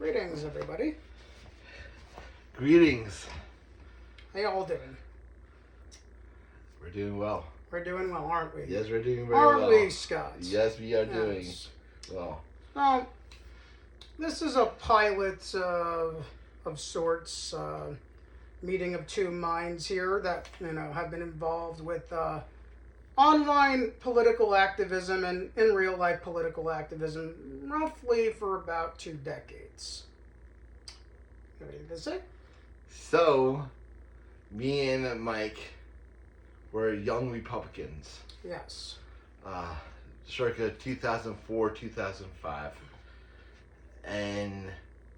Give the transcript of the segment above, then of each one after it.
Greetings, everybody. Greetings. How y'all doing? We're doing well. We're doing well, aren't we? Yes, we're doing very well. Aren't we, Scott? Yes, we are doing Yes. well. Now, this is a pilot of sorts, meeting of two minds here that, have been involved with online political activism and in real life political activism roughly for about 2 decades. Anything to say? So, me and Mike were young Republicans. Yes. Circa 2004, 2005. And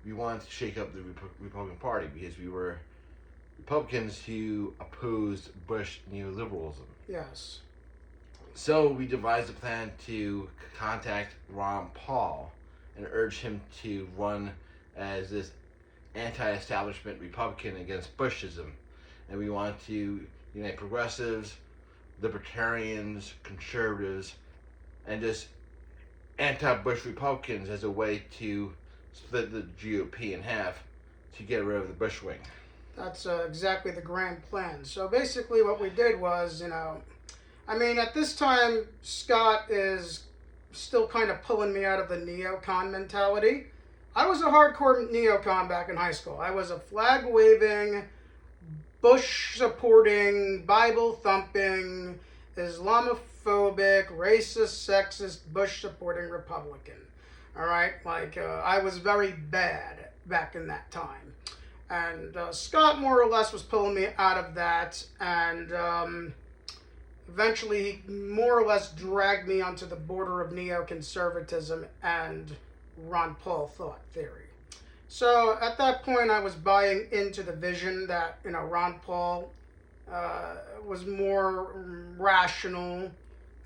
we wanted to shake up the Republican Party because we were Republicans who opposed Bush neoliberalism. Yes. So we devised a plan to contact Ron Paul and urge him to run as this anti-establishment Republican against Bushism. And we wanted to unite progressives, libertarians, conservatives, and just anti-Bush Republicans as a way to split the GOP in half to get rid of the Bush wing. That's exactly the grand plan. So basically what we did was, at this time, Scott is still kind of pulling me out of the neocon mentality. I was a hardcore neocon back in high school. I was a flag-waving, Bush-supporting, Bible-thumping, Islamophobic, racist, sexist, Bush-supporting Republican. All right? I was very bad back in that time. And Scott more or less was pulling me out of that, and eventually he more or less dragged me onto the border of neoconservatism and Ron Paul thought theory. So at that point I was buying into the vision that, Ron Paul was more rational.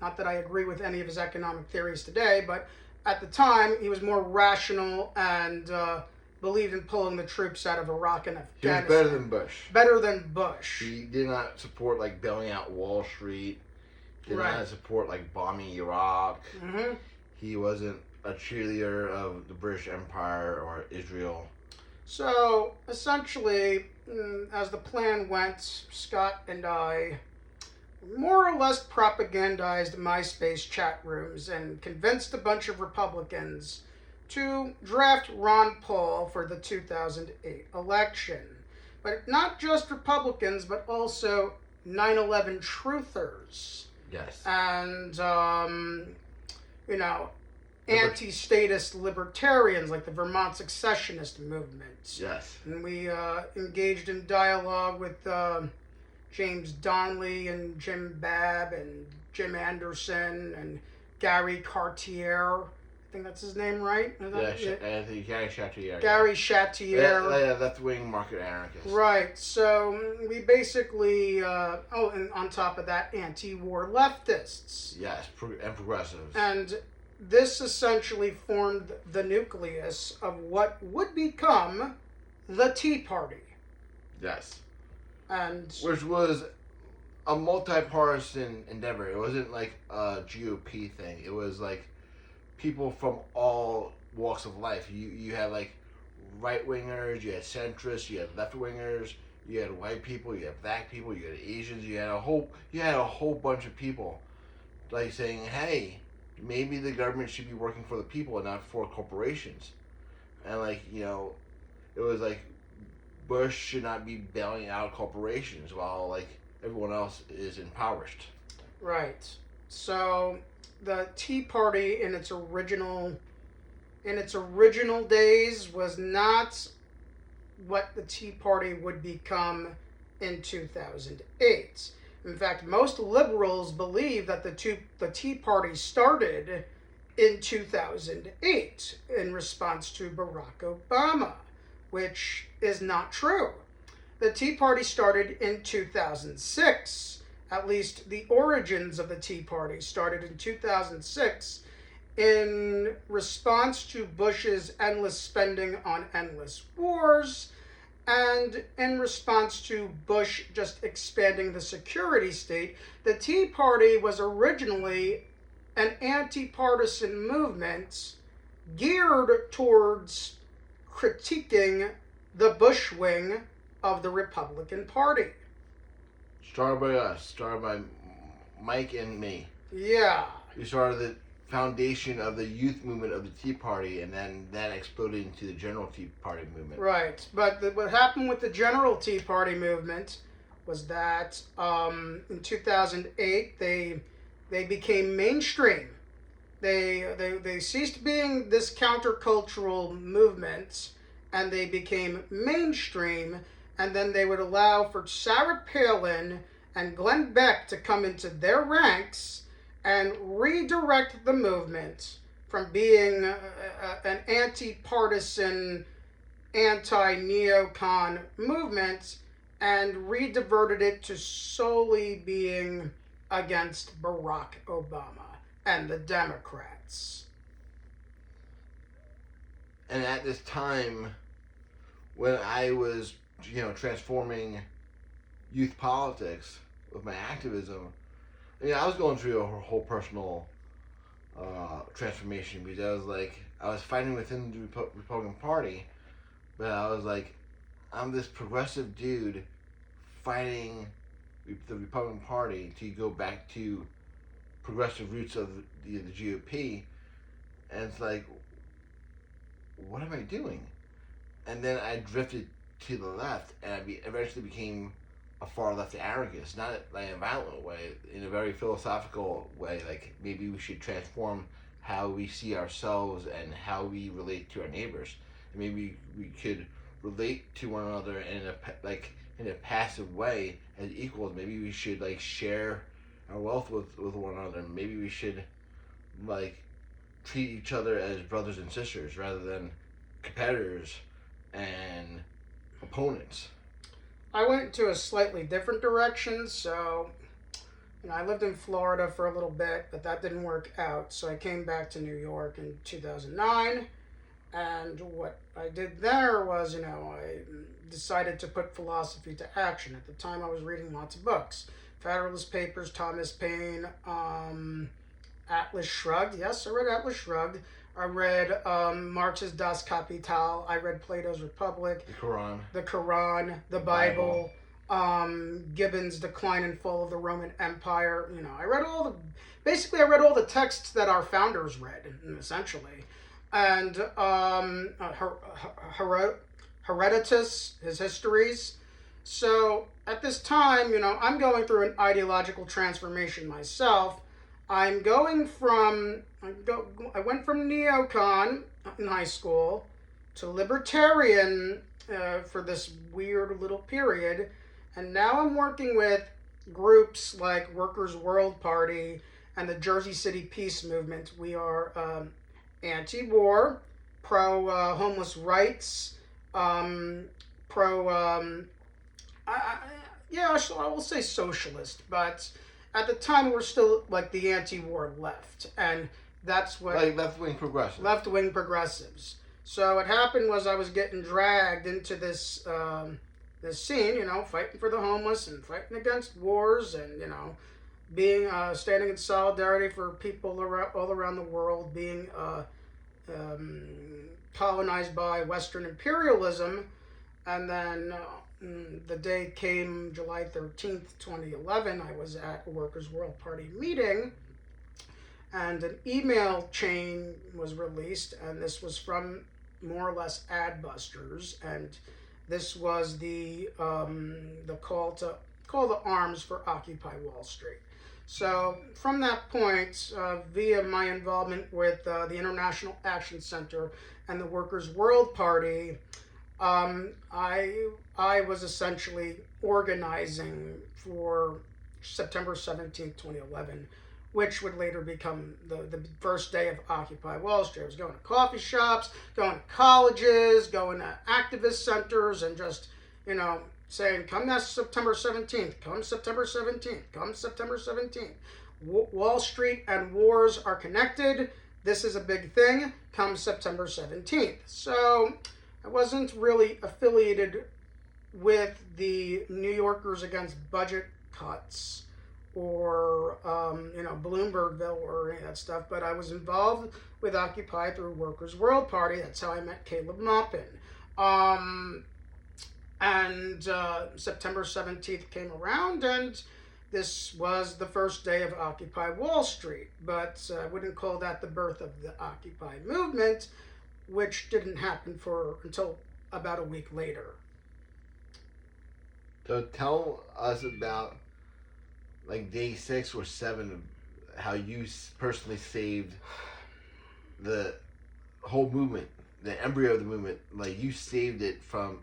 Not that I agree with any of his economic theories today, but at the time he was more rational and believed in pulling the troops out of Iraq and Afghanistan. He was better than Bush. Better than Bush. He did not support bailing out Wall Street. Did Right. not support bombing Iraq. Mm-hmm. He wasn't a cheerleader of the British Empire or Israel. So essentially, as the plan went, Scott and I more or less propagandized MySpace chat rooms and convinced a bunch of Republicans to draft Ron Paul for the 2008 election. But not just Republicans, but also 9/11 truthers. Yes. And, anti-statist libertarians like the Vermont secessionist movement. Yes. And we engaged in dialogue with James Donnelly and Jim Babb and Jim Anderson and Gary Cartier. I think that's his name, right? I think Gary Chatier. Gary Chatier. Yeah, left-wing market anarchist. Right. So we basically, and on top of that, anti-war leftists. Yes, and progressives. And this essentially formed the nucleus of what would become the Tea Party. Yes. And which was a multi-partisan endeavor. It wasn't a GOP thing. It was people from all walks of life. You had right-wingers, you had centrists, you had left-wingers, you had white people, you had black people, you had Asians, you had a whole bunch of people saying, hey, maybe the government should be working for the people and not for corporations. And it was Bush should not be bailing out corporations while everyone else is impoverished. Right. So the Tea Party in its original days was not what the Tea Party would become in 2008. In fact, most liberals believe that the Tea Party started in 2008 in response to Barack Obama, which is not true. The Tea Party started in 2006. At least the origins of the Tea Party started in 2006 in response to Bush's endless spending on endless wars and in response to Bush just expanding the security state. The Tea Party was originally an anti-partisan movement geared towards critiquing the Bush wing of the Republican Party. Started by us. Started by Mike and me. Yeah. We started the foundation of the youth movement of the Tea Party, and then that exploded into the general Tea Party movement. Right. But what happened with the general Tea Party movement was that in 2008 they became mainstream. They ceased being this countercultural movement, and they became mainstream. And then they would allow for Sarah Palin and Glenn Beck to come into their ranks and redirect the movement from being an anti-partisan, anti-neocon movement, and rediverted it to solely being against Barack Obama and the Democrats. And at this time, when I was, transforming youth politics with my activism, I was going through a whole personal transformation, because I was fighting within the Republican Party, but I was like, I'm this progressive dude fighting the Republican Party to go back to progressive roots of the GOP, and it's like, what am I doing? And then I drifted to the left, and I eventually became a far left anarchist, not in a violent way, in a very philosophical way. Like, maybe we should transform how we see ourselves and how we relate to our neighbors. And maybe we could relate to one another in a passive way as equals. Maybe we should share our wealth with one another. Maybe we should treat each other as brothers and sisters rather than competitors and opponents. I went to a slightly different direction. So I lived in Florida for a little bit, but that didn't work out. So I came back to New York in 2009. And what I did there was, I decided to put philosophy to action. At the time, I was reading lots of books. Federalist Papers, Thomas Paine, Atlas Shrugged. Yes, I read Atlas Shrugged. I read Marx's Das Kapital. I read Plato's Republic. The Quran, the Bible. Gibbon's Decline and Fall of the Roman Empire. I read all the texts that our founders read, essentially. And Herodotus, his histories. So at this time, I'm going through an ideological transformation myself. I went from neocon in high school to libertarian for this weird little period, and now I'm working with groups like Workers' World Party and the Jersey City Peace Movement. We are anti-war, pro-homeless rights, I will say socialist, but at the time we're still the anti-war left, and that's what left-wing progressives. Left-wing progressives. So what happened was I was getting dragged into this this scene, fighting for the homeless and fighting against wars, and being standing in solidarity for people all around the world being colonized by Western imperialism. And then the day came, July 13th, 2011, I was at a Workers' World Party meeting, and an email chain was released, and this was from more or less Adbusters, and this was the call to arms for Occupy Wall Street. So from that point, via my involvement with the International Action Center and the Workers' World Party, I was essentially organizing for September 17th, 2011, which would later become the first day of Occupy Wall Street. I was going to coffee shops, going to colleges, going to activist centers, and just, saying, come September 17th, come September 17th, come September 17th. Wall Street and wars are connected. This is a big thing. Come September 17th. So I wasn't really affiliated with the New Yorkers Against Budget Cuts or Bloombergville or any of that stuff, but I was involved with Occupy through Workers' World Party. That's how I met Caleb Maupin. And September 17th came around, and this was the first day of Occupy Wall Street, but I wouldn't call that the birth of the Occupy movement, which didn't happen until about a week later. So tell us about like day 6 or 7, how you personally saved the whole movement, the embryo of the movement. Like you saved it from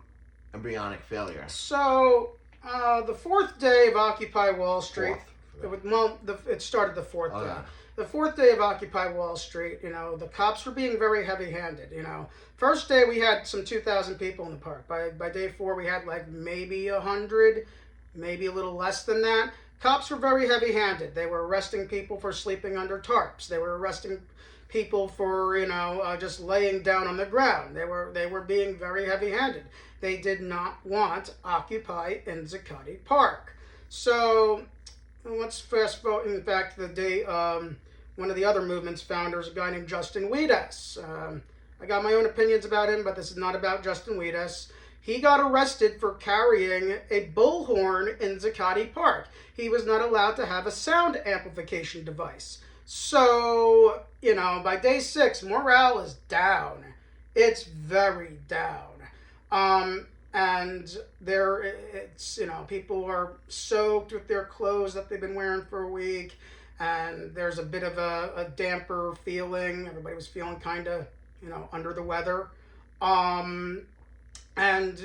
embryonic failure. So the fourth day of Occupy Wall Street. Fourth. It started the fourth day. Yeah. The fourth day of Occupy Wall Street, the cops were being very heavy-handed. First day we had some 2,000 people in the park. By day 4 we had like maybe 100, maybe a little less than that. Cops were very heavy-handed. They were arresting people for sleeping under tarps. They were arresting people for just laying down on the ground. They were being very heavy-handed. They did not want Occupy in Zuccotti Park. So let's fast forward. In fact, the day one of the other movement's founders, a guy named Justin Wiedes. I got my own opinions about him, but this is not about Justin Wiedes. He got arrested for carrying a bullhorn in Zuccotti Park. He was not allowed to have a sound amplification device. So, by day 6, morale is down. It's very down. And people are soaked with their clothes that they've been wearing for a week, and there's a bit of a damper feeling. Everybody was feeling kind of, under the weather. And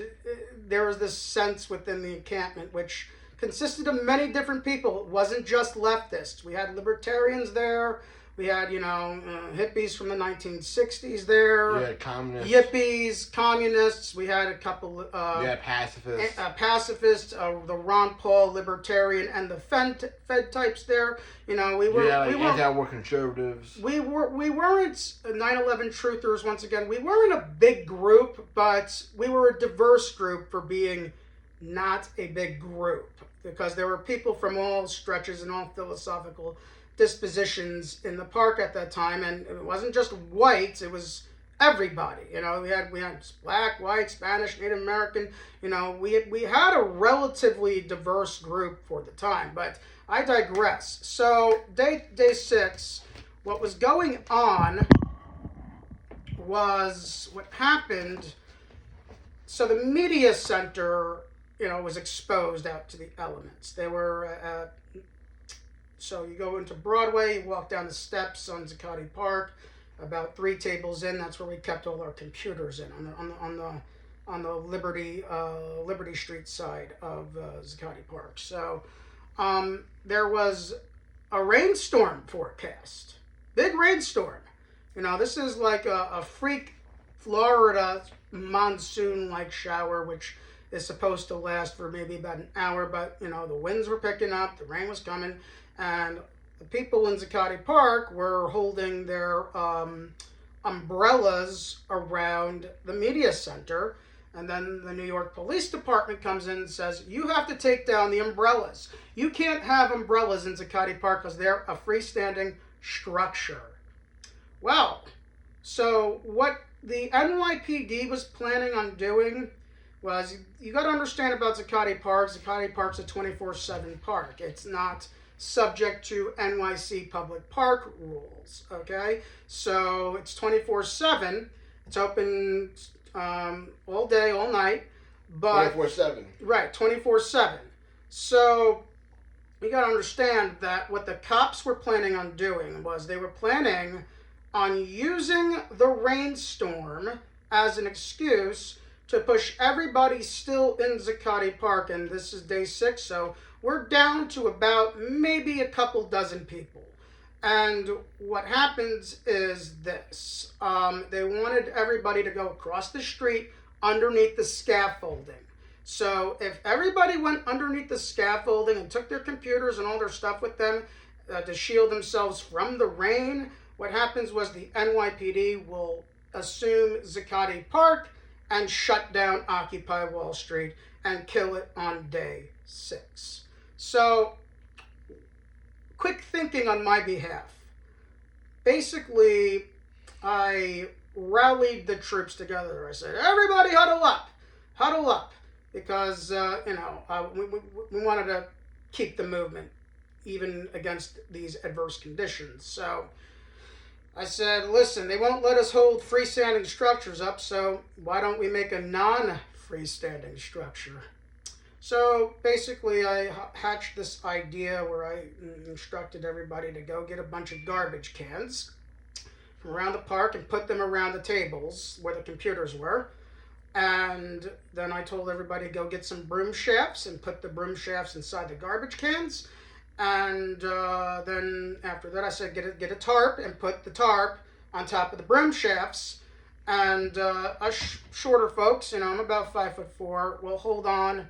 there was this sense within the encampment, which consisted of many different people. It wasn't just leftists. We had libertarians there. We had, hippies from the 1960s there. Yeah, communists. Yippies, communists. We had a couple. Pacifists. Pacifists, the Ron Paul libertarian, and the Fed types there. We were. Anti-war conservatives. We weren't 9/11 truthers. Once again, we weren't a big group, but we were a diverse group for being not a big group, because there were people from all stretches and all philosophical dispositions in the park at that time, and it wasn't just whites, it was everybody. We had black, white, Spanish, Native American. We had a relatively diverse group for the time, but I digress. So day 6, what was going on was what happened. So the media center, was exposed out to the elements. They were so you go into Broadway, you walk down the steps on Zuccotti Park, about 3 tables in. That's where we kept all our computers in, on the Liberty Street side of Zuccotti Park. So there was a rainstorm forecast, big rainstorm. This is like a freak Florida monsoon-like shower, which is supposed to last for maybe about an hour, but the winds were picking up, the rain was coming, and the people in Zuccotti Park were holding their umbrellas around the media center, and then the New York Police Department comes in and says, you have to take down the umbrellas. You can't have umbrellas in Zuccotti Park because they're a freestanding structure. Well, so what the NYPD was planning on doing was, you got to understand about Zuccotti Park. Zuccotti Park's a 24/7 park. It's not subject to NYC public park rules, okay? So it's 24/7. It's open all day, all night. But 24/7. Right, 24/7. So you got to understand that what the cops were planning on doing was they were planning on using the rainstorm as an excuse to push everybody still in Zuccotti Park, and this is day 6, so we're down to about maybe a couple dozen people. And what happens is this. They wanted everybody to go across the street underneath the scaffolding. So if everybody went underneath the scaffolding and took their computers and all their stuff with them to shield themselves from the rain, what happens was the NYPD will assume Zuccotti Park and shut down Occupy Wall Street and kill it on day 6. So quick thinking on my behalf. Basically, I rallied the troops together. I said, everybody huddle up, because, we wanted to keep the movement even against these adverse conditions. So I said, listen, they won't let us hold freestanding structures up, so why don't we make a non-freestanding structure? So basically, I hatched this idea where I instructed everybody to go get a bunch of garbage cans from around the park and put them around the tables where the computers were. And then I told everybody to go get some broom shafts and put the broom shafts inside the garbage cans. And then after that, I said, get a tarp and put the tarp on top of the broom shafts. And us shorter folks, I'm about 5'4", will hold on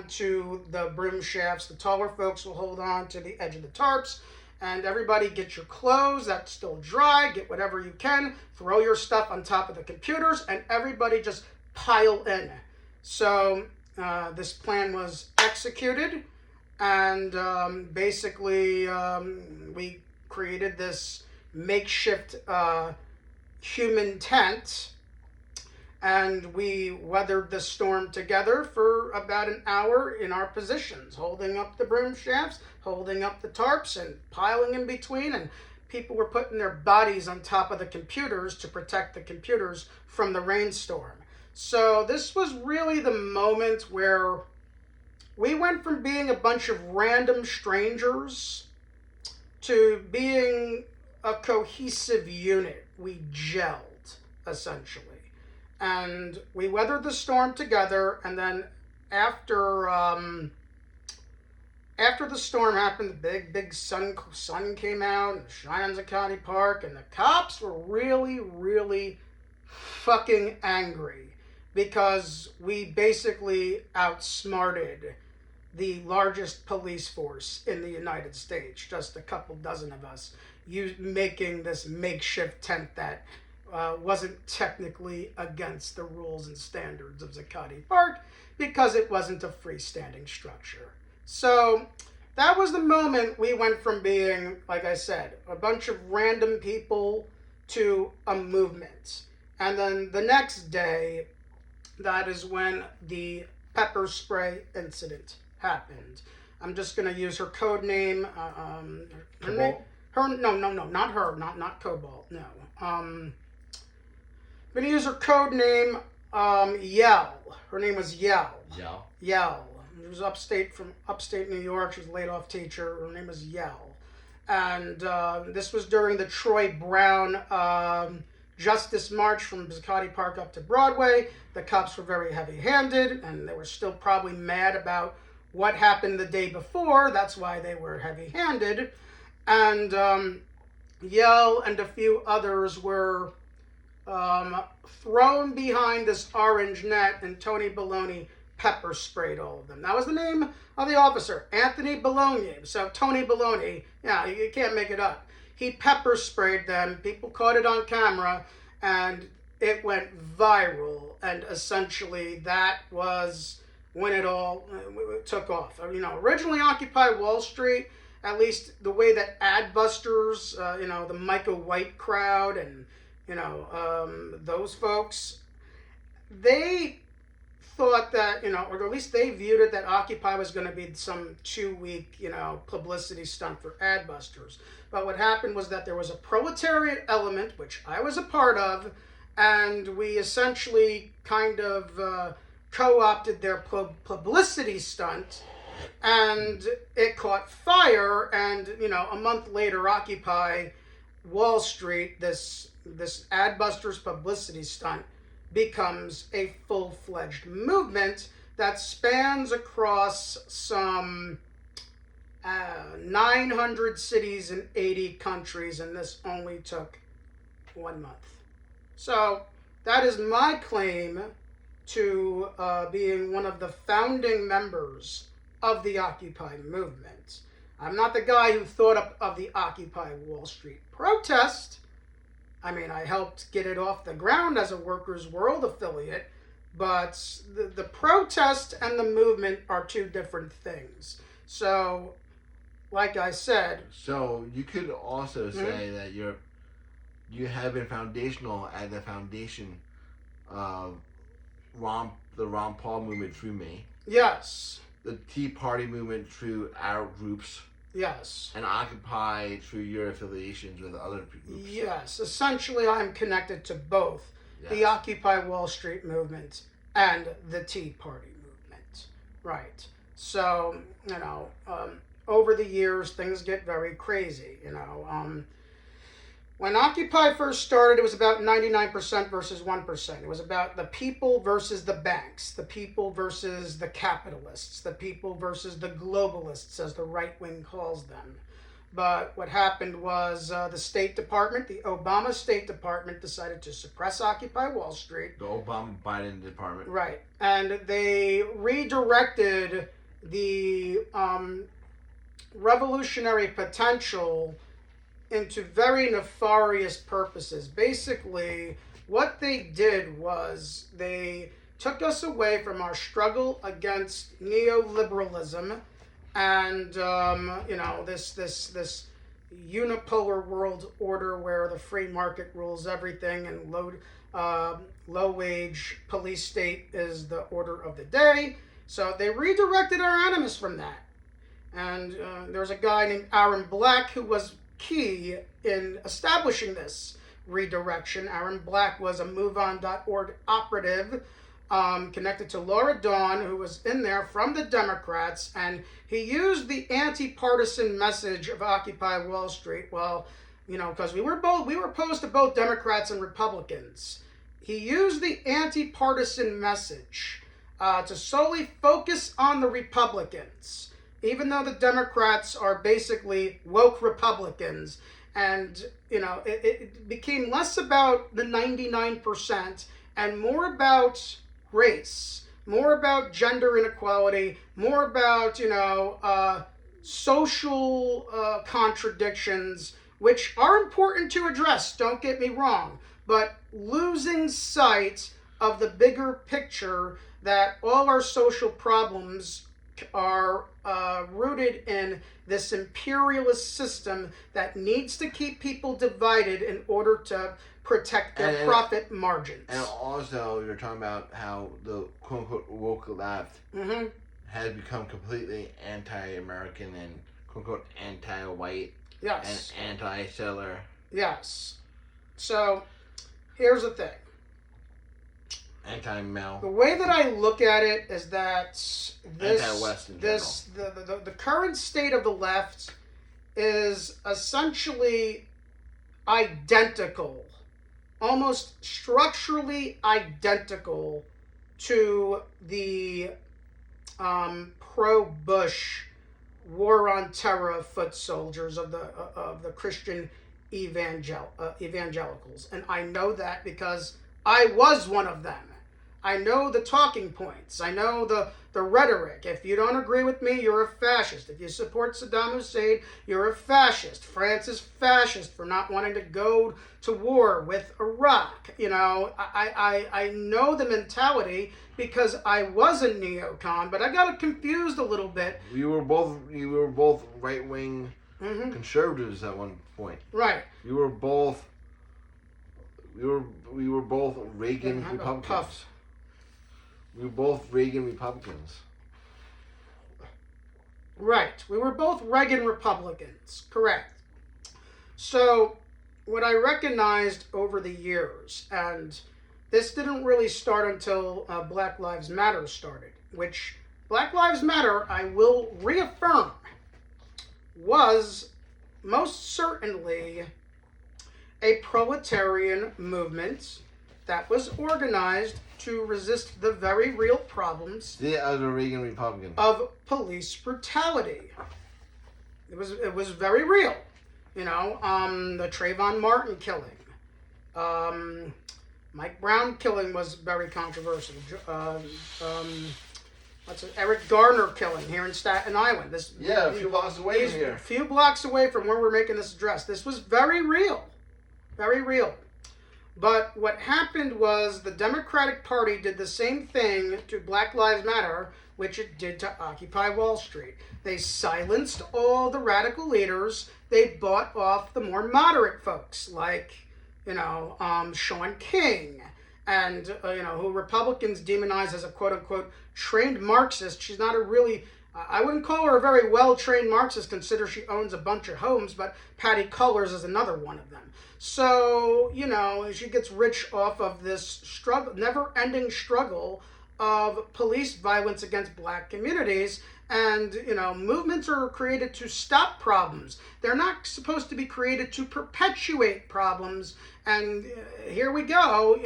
to the broom shafts. The taller folks will hold on to the edge of the tarps. And everybody get your clothes that's still dry, get whatever you can, throw your stuff on top of the computers, and everybody just pile in. So this plan was executed, and basically we created this makeshift human tent, and we weathered the storm together for about an hour in our positions, holding up the broom shafts, holding up the tarps, and piling in between, and people were putting their bodies on top of the computers to protect the computers from the rainstorm. So this was really the moment where we went from being a bunch of random strangers to being a cohesive unit. We gelled, essentially. And we weathered the storm together, and then after the storm happened, the big sun came out and shined on Zuccotti Park, and the cops were really, really fucking angry because we basically outsmarted the largest police force in the United States, just a couple dozen of us, making this makeshift tent that wasn't technically against the rules and standards of Zuccotti Park because it wasn't a freestanding structure. So that was the moment we went from being, like I said, a bunch of random people to a movement. And then the next day, that is when the pepper spray incident happened. I'm just going to use her code name. Not Cobalt, no. I'm going to use her code name, Yell. Her name was Yell. Yell. She was from upstate New York. She was a laid-off teacher. Her name was Yell. And this was during the Troy Brown Justice March from Zuccotti Park up to Broadway. The cops were very heavy-handed, and they were still probably mad about what happened the day before. That's why they were heavy-handed. And Yell and a few others were thrown behind this orange net, and Tony Baloney pepper sprayed all of them. That was the name of the officer, Anthony Baloney. So Tony Baloney, yeah, you can't make it up. He pepper sprayed them. People caught it on camera, and it went viral. And essentially, that was when it all took off. Originally Occupy Wall Street, at least the way that Adbusters, the Micah White crowd, and those folks, they thought that, or at least they viewed it that Occupy was going to be some 2-week, publicity stunt for Adbusters. But what happened was that there was a proletariat element, which I was a part of, and we essentially kind of co-opted their publicity stunt, and it caught fire, and, a month later, Occupy Wall Street, this Adbusters publicity stunt, becomes a full-fledged movement that spans across some 900 cities in 80 countries, and this only took 1 month. So that is my claim to being one of the founding members of the Occupy movement. I'm not the guy who thought up of the Occupy Wall Street protest. I mean, I helped get it off the ground as a Workers' World affiliate, but the protest and the movement are two different things. So like I said, So you could also say that you have been foundational at the foundation of the Ron Paul movement through me, yes, the Tea Party movement through our groups, yes, and Occupy through your affiliations with other groups. yes. Essentially, I'm connected to both the Yes. Occupy Wall Street movement and the Tea Party movement. Right. So, over the years, things get very crazy. When Occupy first started, it was about 99% versus 1%. It was about the people versus the banks, the people versus the capitalists, the people versus the globalists, as the right wing calls them. But what happened was the State Department, the Obama State Department, decided to suppress Occupy Wall Street. The Obama-Biden department. Right. And they redirected the revolutionary potential into very nefarious purposes. Basically, what they did was they took us away from our struggle against neoliberalism and this unipolar world order where the free market rules everything and low wage police state is the order of the day. So they redirected our animus from that. And there's a guy named Aaron Black who was key in establishing this redirection. Aaron Black was a MoveOn.org operative connected to Laura Dawn, who was in there from the Democrats, and he used the anti-partisan message of Occupy Wall Street. Well, because we were opposed to both Democrats and Republicans. He used the anti-partisan message to solely focus on the Republicans, even though the Democrats are basically woke Republicans. And, it became less about the 99% and more about race, more about gender inequality, more about, social contradictions, which are important to address, don't get me wrong, but losing sight of the bigger picture that all our social problems are rooted in this imperialist system that needs to keep people divided in order to protect their profit margins. And also, you're talking about how the quote-unquote woke left has become completely anti-American and quote-unquote anti-white Yes. and anti-settler. Yes. So, here's the thing. Anti-male. The way that I look at it is that Anti-West in the current state of the left is essentially identical, almost structurally identical to the pro-Bush war on terror foot soldiers of the Christian evangelicals, and I know that because I was one of them. I know the talking points. I know the rhetoric. If you don't agree with me, you're a fascist. If you support Saddam Hussein, you're a fascist. France is fascist for not wanting to go to war with Iraq. I know the mentality because I was a neocon, but I got confused a little bit. You were both right-wing conservatives at one point. Right. We were both Reagan Republicans. Puffs. We were both Reagan Republicans. Right. We were both Reagan Republicans. Correct. So, what I recognized over the years, and this didn't really start until Black Lives Matter started, which Black Lives Matter, I will reaffirm, was most certainly a proletarian movement that was organized to resist the very real problems The other Reagan Republican of police brutality. It was very real. The Trayvon Martin killing, Mike Brown killing was very controversial. Eric Garner killing here in Staten Island. a few blocks away from here. A few blocks away from where we're making this address. This was very real. Very real. But what happened was the Democratic Party did the same thing to Black Lives Matter, which it did to Occupy Wall Street. They silenced all the radical leaders. They bought off the more moderate folks, like, Shaun King, and, who Republicans demonize as a quote-unquote trained Marxist. She's not a really... I wouldn't call her a very well-trained Marxist, consider she owns a bunch of homes, but Patty Cullors is another one of them. So, she gets rich off of this struggle, never-ending struggle of police violence against black communities. And, movements are created to stop problems. They're not supposed to be created to perpetuate problems. And here we go,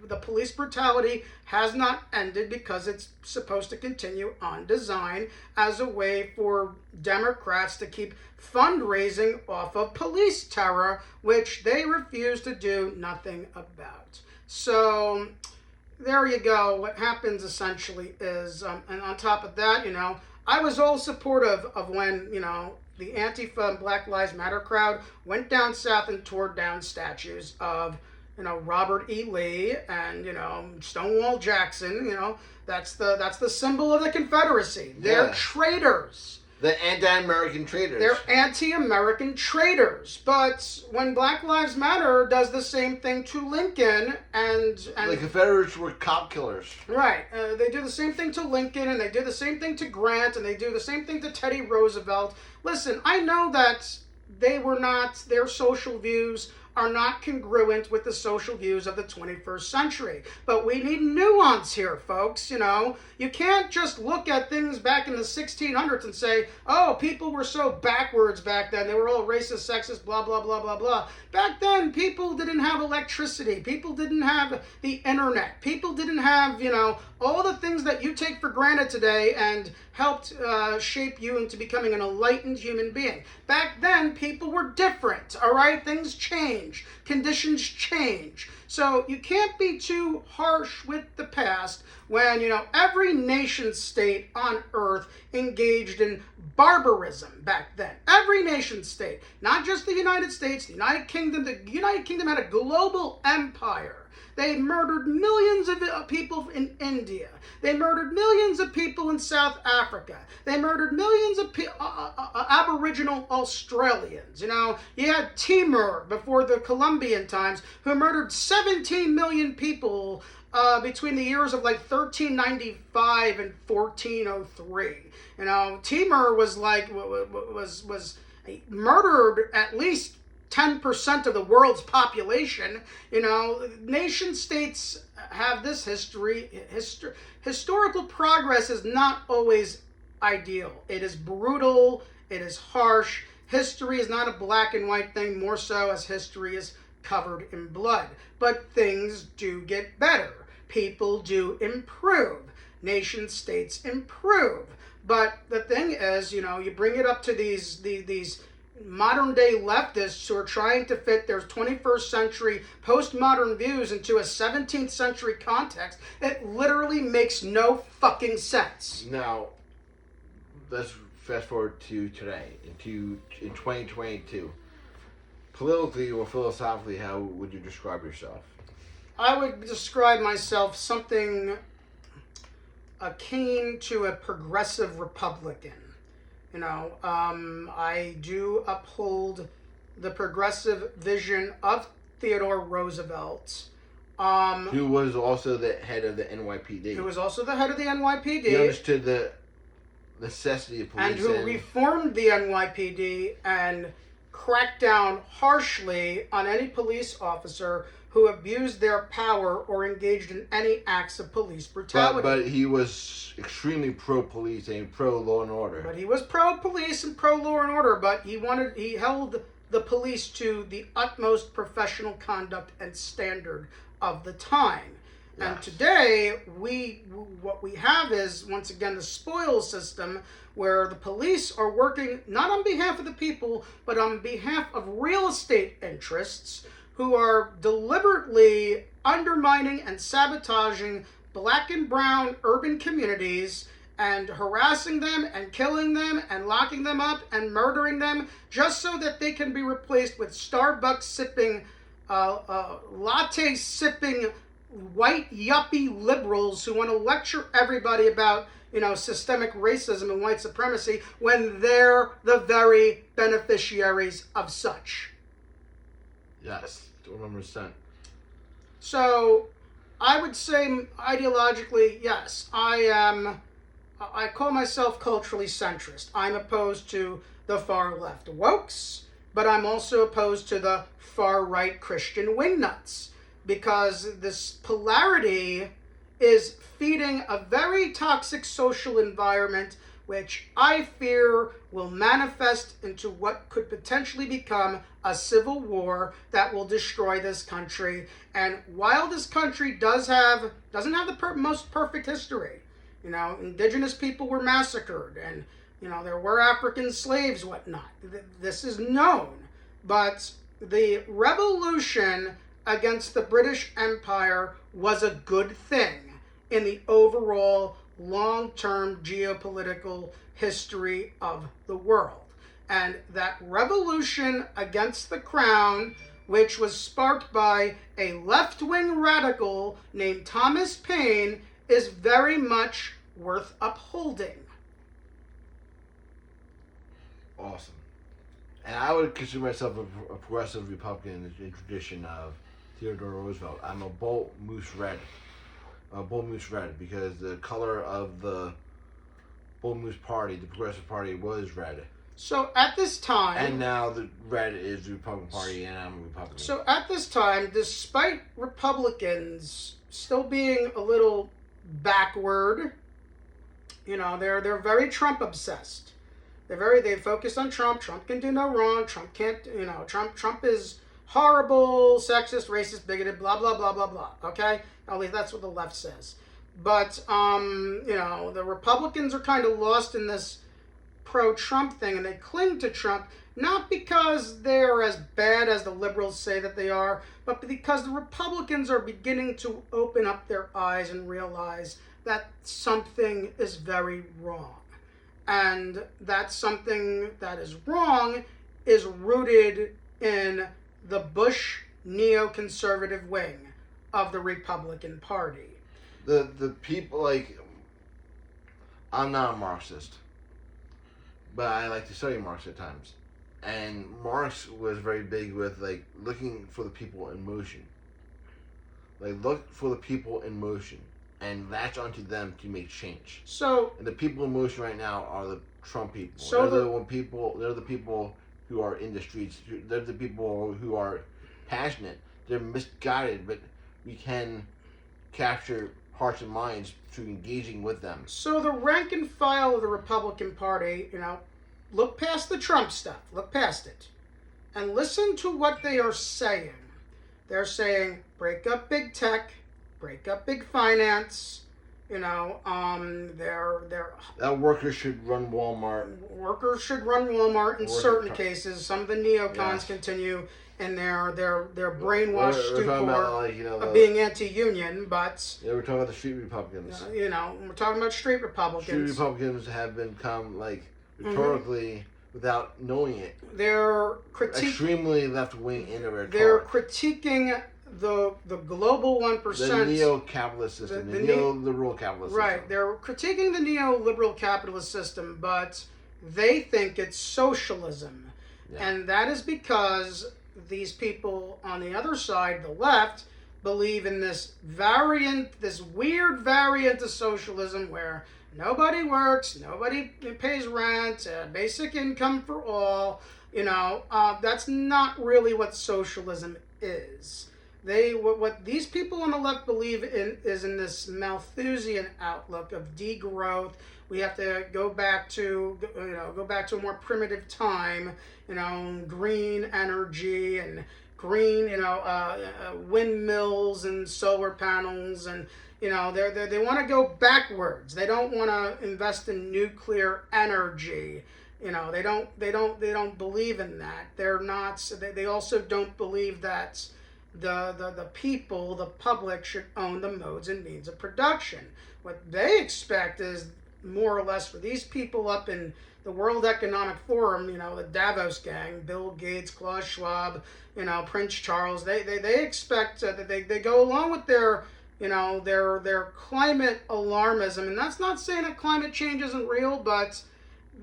the police brutality has not ended because it's supposed to continue on design as a way for Democrats to keep fundraising off of police terror, which they refuse to do nothing about. So there you go. What happens essentially is, and on top of that, I was all supportive of when, the Antifa and Black Lives Matter crowd went down south and tore down statues of Robert E. Lee and, Stonewall Jackson. That's the symbol of the Confederacy. They're traitors. The anti-American traitors. They're anti-American traitors. But when Black Lives Matter does the same thing to Lincoln and the Confederates were cop killers. Right. They do the same thing to Lincoln, and they do the same thing to Grant, and they do the same thing to Teddy Roosevelt. Listen, I know that their social views are not congruent with the social views of the 21st century. But we need nuance here, folks. You can't just look at things back in the 1600s and say, oh, people were so backwards back then. They were all racist, sexist, blah, blah, blah, blah, blah. Back then, people didn't have electricity. People didn't have the internet. People didn't have, all the things that you take for granted today and helped shape you into becoming an enlightened human being. Back then, people were different, all right? Things change. Conditions change. So you can't be too harsh with the past when, every nation state on earth engaged in barbarism back then. Every nation state, not just the United States, the United Kingdom. The United Kingdom had a global empire. They murdered millions of people in India. They murdered millions of people in South Africa. They murdered millions of Aboriginal Australians. You had Timur before the Columbian times, who murdered 17 million people between the years of 1395 and 1403. Timur was murdered at least 10% of the world's population. Nation states have this history. Historical progress is not always ideal. It is brutal. It is harsh. History is not a black and white thing, more so as history is covered in blood. But things do get better. People do improve. Nation states improve. But the thing is, you bring it up to these modern day leftists who are trying to fit their 21st century postmodern views into a 17th century context. It literally makes no fucking sense. Now, let's fast forward to today, in 2022. Politically or philosophically, how would you describe yourself? I would describe myself something akin to a progressive Republican. I do uphold the progressive vision of Theodore Roosevelt. Who was also the head of the NYPD. Who was also the head of the NYPD. He understood the necessity of police. And who reformed the NYPD and cracked down harshly on any police officer who abused their power or engaged in any acts of police brutality. But he was extremely pro-police and pro-law and order. But he was pro-police and pro-law and order, but he held the police to the utmost professional conduct and standard of the time. Yes. And today, what we have is, once again, the spoils system, where the police are working not on behalf of the people, but on behalf of real estate interests, who are deliberately undermining and sabotaging black and brown urban communities and harassing them and killing them and locking them up and murdering them just so that they can be replaced with Starbucks sipping latte sipping white yuppie liberals who want to lecture everybody about systemic racism and white supremacy when they're the very beneficiaries of such. Yes, 100%. So I would say ideologically, yes, I call myself culturally centrist. I'm opposed to the far left wokes, but I'm also opposed to the far right Christian wingnuts, because this polarity is feeding a very toxic social environment, which I fear will manifest into what could potentially become a civil war that will destroy this country. And while this country doesn't have the most perfect history, indigenous people were massacred, and there were African slaves, whatnot. This is known, but the revolution against the British Empire was a good thing in the overall long-term geopolitical history of the world. And that revolution against the crown, which was sparked by a left-wing radical named Thomas Paine, is very much worth upholding. Awesome. And I would consider myself a progressive Republican in the tradition of Theodore Roosevelt. I'm a Bull Moose Red. Bull Moose Red, because the color of the Bull Moose Party, the Progressive Party, was red. So at this time... And now the red is the Republican Party, and I'm a Republican. So at this time, despite Republicans still being a little backward, they're very Trump obsessed. They focus on Trump. Trump can do no wrong. Trump can't, Trump is horrible, sexist, racist, bigoted, blah, blah, blah, blah, blah. Okay? At least that's what the left says. But, the Republicans are kind of lost in this pro-Trump thing, and they cling to Trump, not because they're as bad as the liberals say that they are, but because the Republicans are beginning to open up their eyes and realize that something is very wrong. And that something that is wrong is rooted in the Bush neoconservative wing of the Republican Party. The people, I'm not a Marxist, but I like to study Marx at times. And Marx was very big with, looking for the people in motion. Look for the people in motion and latch onto them to make change. And the people in motion right now are the Trump people. They're the people who are in the streets. They're the people who are passionate. They're misguided, but we can capture hearts and minds through engaging with them. So the rank and file of the Republican Party, look past the Trump stuff. Look past it. And listen to what they are saying. They're saying, break up big tech, break up big finance. That workers should run Walmart. Workers should run Walmart in certain cases. Some of the neocons continue in their brainwashed stupor of being anti-union, but... Yeah, we're talking about the street Republicans. We're talking about street Republicans. Street Republicans have become, rhetorically, without knowing it, they're extremely left-wing in their rhetoric. They're critiquing the global 1%. The neo-capitalist system, the neoliberal capitalist system. Right, they're critiquing the neoliberal capitalist system, but they think it's socialism. Yeah. And that is because these people on the other side, the left, believe in this weird variant of socialism where nobody works, nobody pays rent, basic income for all. That's not really what socialism is. What these people on the left believe in is in this Malthusian outlook of degrowth. We have to go back to a more primitive time. Green energy and green, windmills and solar panels, and they want to go backwards. They don't want to invest in nuclear energy. They don't believe in that. They're not. They also don't believe that the people, the public, should own the modes and means of production. What they expect is more or less for these people up in the World Economic Forum, the Davos gang, Bill Gates, Klaus Schwab, Prince Charles, they expect that they go along with their their climate alarmism. And that's not saying that climate change isn't real, but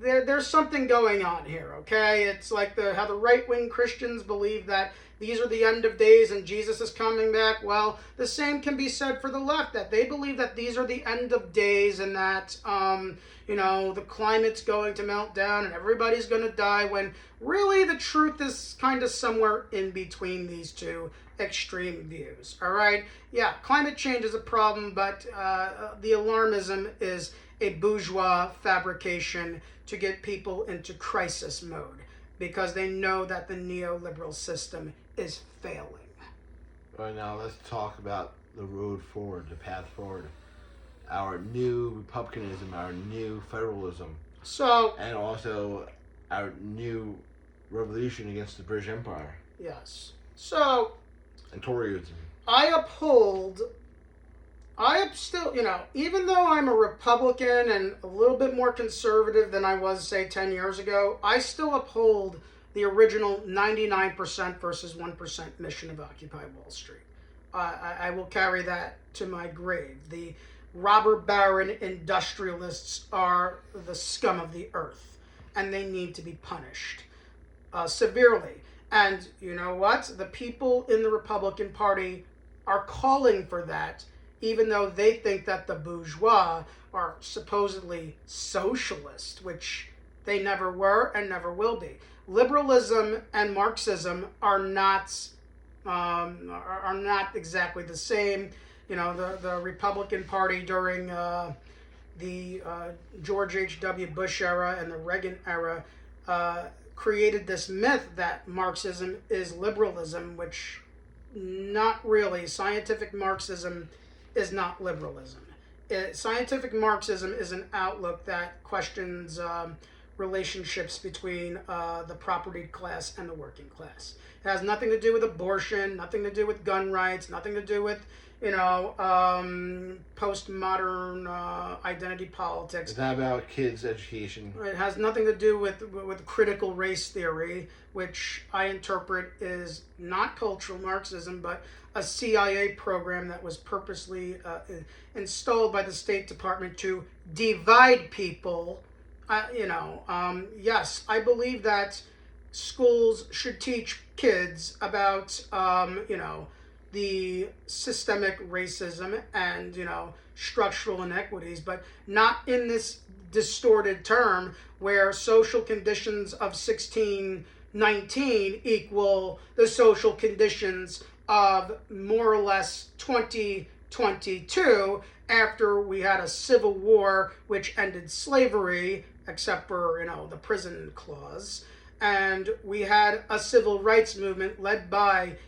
there's something going on here, okay? It's like how the right-wing Christians believe that these are the end of days and Jesus is coming back. Well, the same can be said for the left, that they believe that these are the end of days and that, the climate's going to melt down and everybody's going to die, when really the truth is kind of somewhere in between these two extreme views, all right? Yeah, climate change is a problem, but the alarmism is a bourgeois fabrication to get people into crisis mode because they know that the neoliberal system is failing. Right now, let's talk about the road forward, the path forward, our new republicanism, our new federalism, and also our new revolution against the British Empire. Yes. So, and Toryism. I am still, even though I'm a Republican and a little bit more conservative than I was, say, 10 years ago, I still uphold the original 99% versus 1% mission of Occupy Wall Street. I will carry that to my grave. The robber baron industrialists are the scum of the earth, and they need to be punished severely. And you know what? The people in the Republican Party are calling for that, even though they think that the bourgeois are supposedly socialist, which they never were and never will be. Liberalism and Marxism are not exactly the same. The Republican Party during the George H.W. Bush era and the Reagan era created this myth that Marxism is liberalism, which not really. Scientific Marxism is not liberalism. Scientific Marxism is an outlook that questions relationships between the propertied class and the working class. It has nothing to do with abortion, nothing to do with gun rights, nothing to do with postmodern identity politics. It's not about kids' education. It has nothing to do with critical race theory, which I interpret is not cultural Marxism, but a CIA program that was purposely installed by the State Department to divide people. Yes, I believe that schools should teach kids about, the systemic racism and, structural inequities, but not in this distorted term where social conditions of 1619 equal the social conditions of more or less 2022 after we had a civil war which ended slavery, except for, the prison clause. And we had a civil rights movement led by,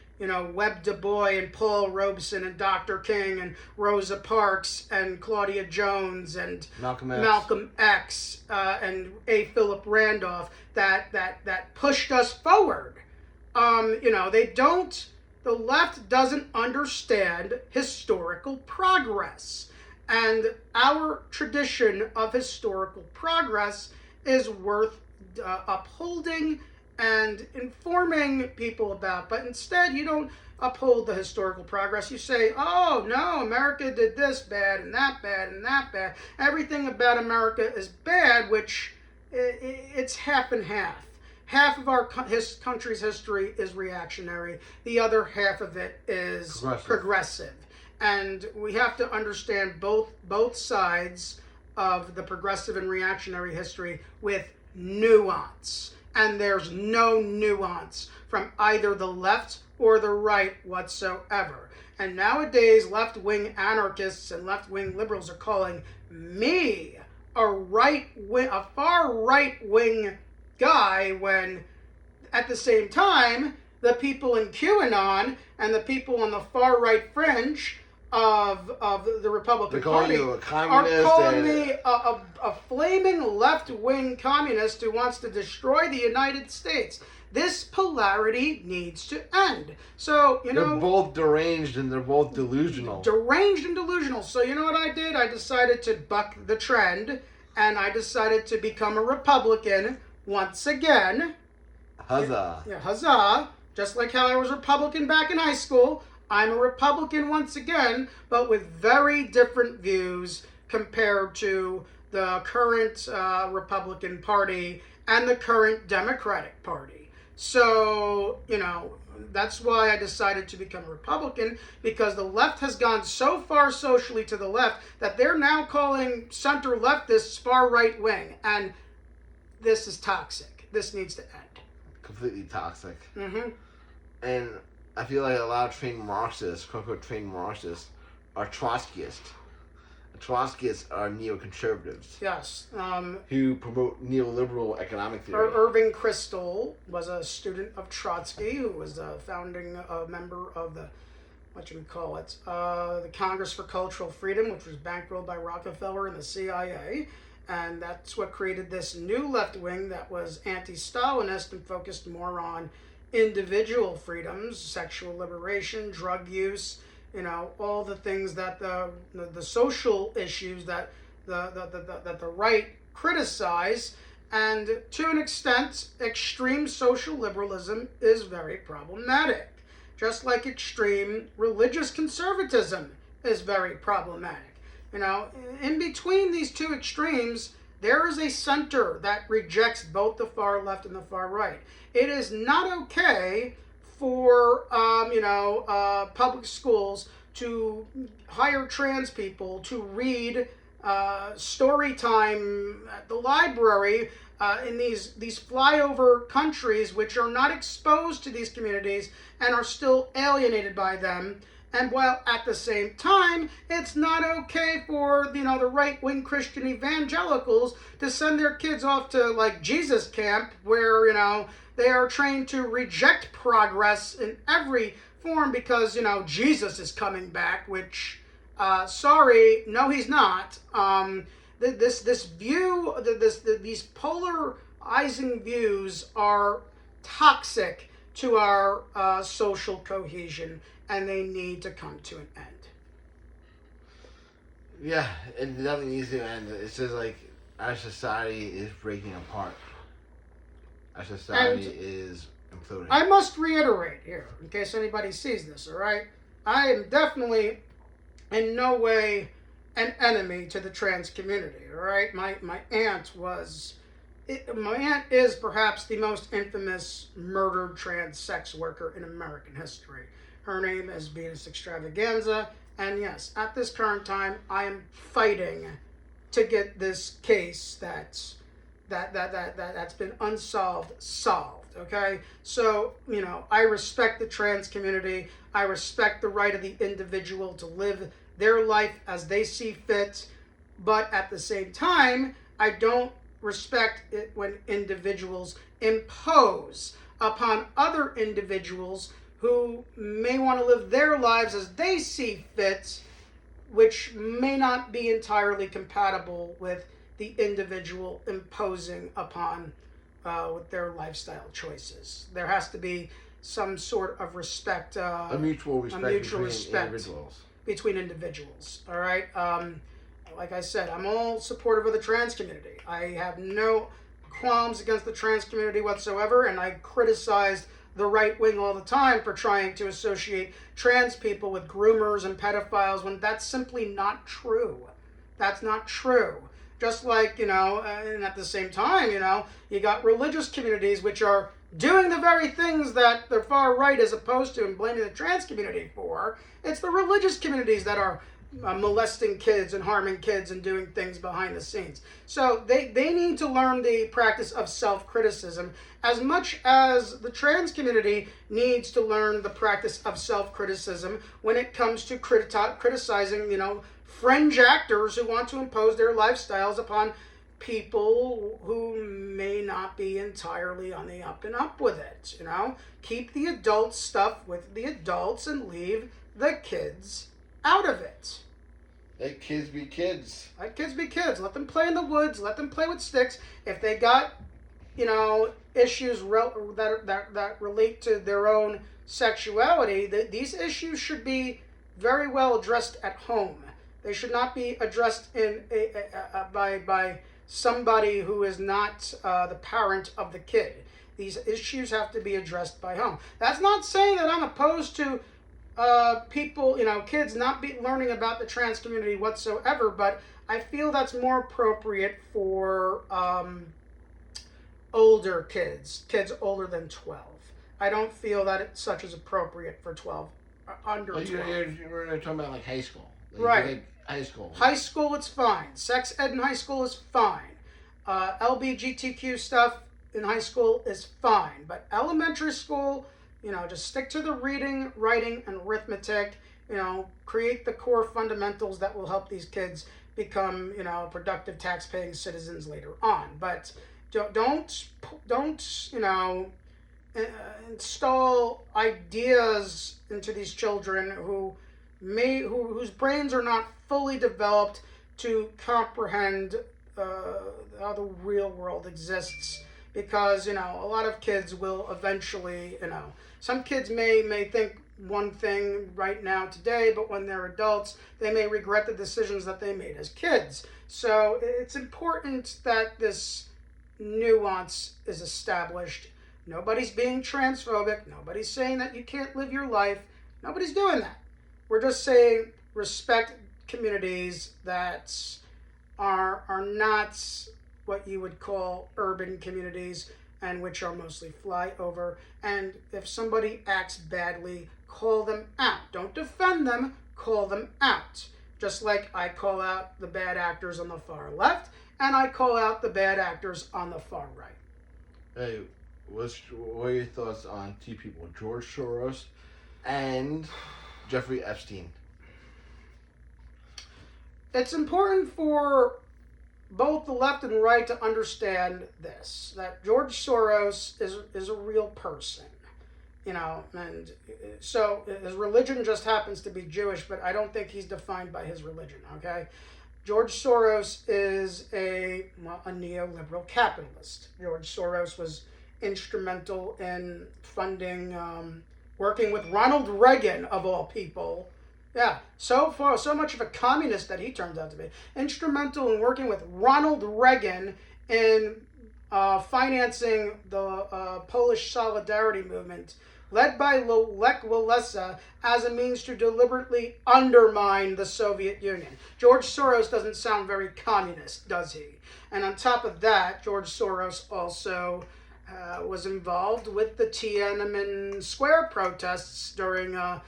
Webb Du Bois and Paul Robeson and Dr. King and Rosa Parks and Claudia Jones and Malcolm X and A. Philip Randolph that pushed us forward. The left doesn't understand historical progress. And our tradition of historical progress is worth upholding and informing people about. But instead, you don't uphold the historical progress. You say, oh, no, America did this bad and that bad and that bad. Everything about America is bad, which it's half and half. Half of our country's history is reactionary. The other half of it is progressive. And we have to understand both sides of the progressive and reactionary history with nuance. And there's no nuance from either the left or the right whatsoever. And nowadays, left-wing anarchists and left-wing liberals are calling me a far right-wing guy, when at the same time, the people in QAnon and the people on the far right fringe of the Republican Party are calling me a flaming left-wing communist who wants to destroy the United States. This polarity needs to end. So, they're both deranged and they're both delusional. Deranged and delusional. So, you know what I did? I decided to buck the trend and I decided to become a Republican once again. Huzzah. Yeah, huzzah. Just like how I was Republican back in high school, I'm a Republican once again, but with very different views compared to the current Republican Party and the current Democratic Party. So, that's why I decided to become a Republican, because the left has gone so far socially to the left that they're now calling center leftists far right wing. And this is toxic. This needs to end. Completely toxic. Mm-hmm. And I feel like a lot of trained Marxists, quote unquote trained Marxists, are Trotskyists. Trotskyists are neoconservatives. Yes. Who promote neoliberal economic theory. Irving Kristol was a student of Trotsky, who was a founding member of the, the Congress for Cultural Freedom, which was bankrolled by Rockefeller and the CIA. And that's what created this new left wing that was anti-Stalinist and focused more on individual freedoms, sexual liberation, drug use, all the things that the social issues that the right criticize. And to an extent, extreme social liberalism is very problematic, just like extreme religious conservatism is very problematic. In between these two extremes, there is a center that rejects both the far left and the far right. It is not okay for public schools to hire trans people to read story time at the library in these flyover countries, which are not exposed to these communities and are still alienated by them. And while at the same time, it's not okay for the right-wing Christian evangelicals to send their kids off to like Jesus camp, where they are trained to reject progress in every form because Jesus is coming back. Which, sorry, no, he's not. This view, these polarizing views are toxic to our social cohesion, and they need to come to an end. Yeah, and nothing needs to end. It's just like our society is breaking apart. Our society is imploding. I must reiterate here, in case anybody sees this, all right? I am definitely in no way an enemy to the trans community, all right? My aunt is perhaps the most infamous murdered trans sex worker in American history. Her name is Venus Extravaganza, and yes, at this current time, I am fighting to get this case that's been unsolved solved. Okay, so I respect the trans community. I respect the right of the individual to live their life as they see fit, but at the same time, I don't respect it when individuals impose upon other individuals who may want to live their lives as they see fit, which may not be entirely compatible with the individual imposing upon with their lifestyle choices. There has to be some sort of respect, a mutual respect between individuals. All right. Like I said, I'm all supportive of the trans community. I have no qualms against the trans community whatsoever, and I criticized the right wing all the time for trying to associate trans people with groomers and pedophiles when that's simply not true. That's not true. Just like, and at the same time, you got religious communities which are doing the very things that the far right is opposed to and blaming the trans community for. It's the religious communities that are molesting kids and harming kids and doing things behind the scenes. So they need to learn the practice of self-criticism as much as the trans community needs to learn the practice of self-criticism when it comes to criticizing, fringe actors who want to impose their lifestyles upon people who may not be entirely on the up and up with it. Keep the adult stuff with the adults and leave the kids out of it. Let kids be kids. Let kids be kids. Let them play in the woods. Let them play with sticks. If they got, issues that relate to their own sexuality, these issues should be very well addressed at home. They should not be addressed by somebody who is not the parent of the kid. These issues have to be addressed by home. That's not saying that I'm opposed to people, kids not be learning about the trans community whatsoever, but I feel that's more appropriate for older kids older than 12. I don't feel that it's such as appropriate for 12, under 12. You're talking about like high school. Right. Like high school. High school, it's fine. Sex ed in high school is fine. LBGTQ stuff in high school is fine. But elementary school, just stick to the reading, writing, and arithmetic. Create the core fundamentals that will help these kids become, productive tax-paying citizens later on. But don't install ideas into these children whose brains are not fully developed to comprehend how the real world exists. Because a lot of kids will eventually, some kids may think one thing right now today, but when they're adults, they may regret the decisions that they made as kids. So it's important that this nuance is established. Nobody's being transphobic. Nobody's saying that you can't live your life. Nobody's doing that. We're just saying respect communities that are not what you would call urban communities, and which are mostly flyover. And if somebody acts badly, call them out. Don't defend them, call them out. Just like I call out the bad actors on the far left, and I call out the bad actors on the far right. Hey, what are your thoughts on two people, George Soros and Jeffrey Epstein? It's important for both the left and right to understand this, that George Soros is a real person, and so his religion just happens to be Jewish, but I don't think he's defined by his religion, okay? George Soros is a neoliberal capitalist. George Soros was instrumental in funding, working with Ronald Reagan, of all people. Yeah, so much of a communist that he turns out to be. Instrumental in working with Ronald Reagan in financing the Polish Solidarity movement, led by Lech Walesa, as a means to deliberately undermine the Soviet Union. George Soros doesn't sound very communist, does he? And on top of that, George Soros also was involved with the Tiananmen Square protests during the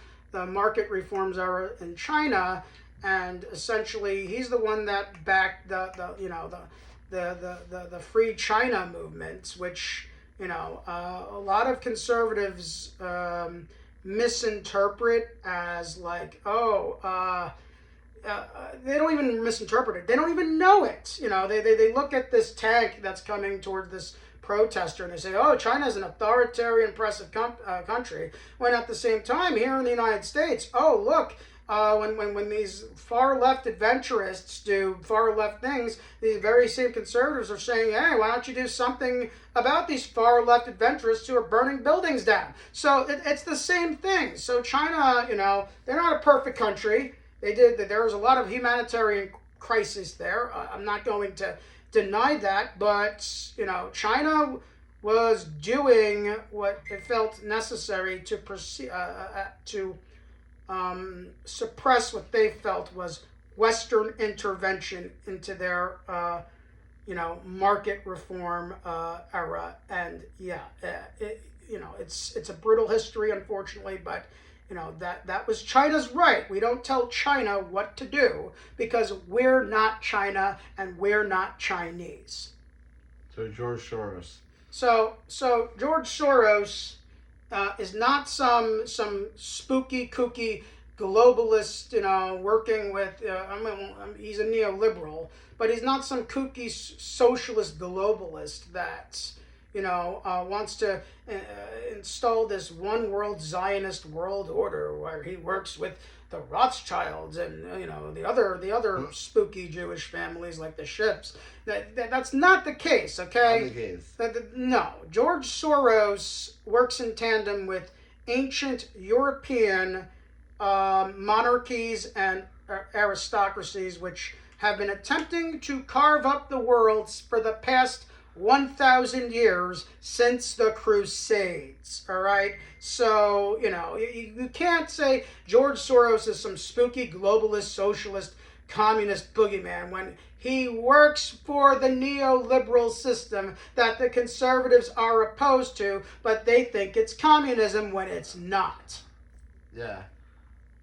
market reforms era in China, and essentially he's the one that backed the Free China movement, which a lot of conservatives misinterpret as like, they don't even misinterpret it. They don't even know it. They look at this tank that's coming toward this protester and they say, oh, China is an authoritarian, oppressive country. When at the same time, here in the United States, oh, look, when these far left adventurists do far left things, these very same conservatives are saying, hey, why don't you do something about these far left adventurists who are burning buildings down? So it's the same thing. So China, they're not a perfect country. There was a lot of humanitarian crisis there. I'm not going to deny that, but China was doing what it felt necessary to suppress what they felt was Western intervention into their market reform era. And it's a brutal history, unfortunately, but that was China's right. We don't tell China what to do because we're not China and we're not Chinese. So George Soros. So George Soros is not some spooky, kooky globalist, working with, he's a neoliberal, but he's not some kooky socialist globalist that wants to install this one world Zionist world order where he works with the Rothschilds and the other spooky Jewish families like the Ships. That's not the case, okay? Not the case. No, George Soros works in tandem with ancient European monarchies and aristocracies, which have been attempting to carve up the world for the past 1,000 years since the Crusades. All right? So, you can't say George Soros is some spooky globalist, socialist, communist boogeyman when he works for the neoliberal system that the conservatives are opposed to, but they think it's communism when it's not. Yeah.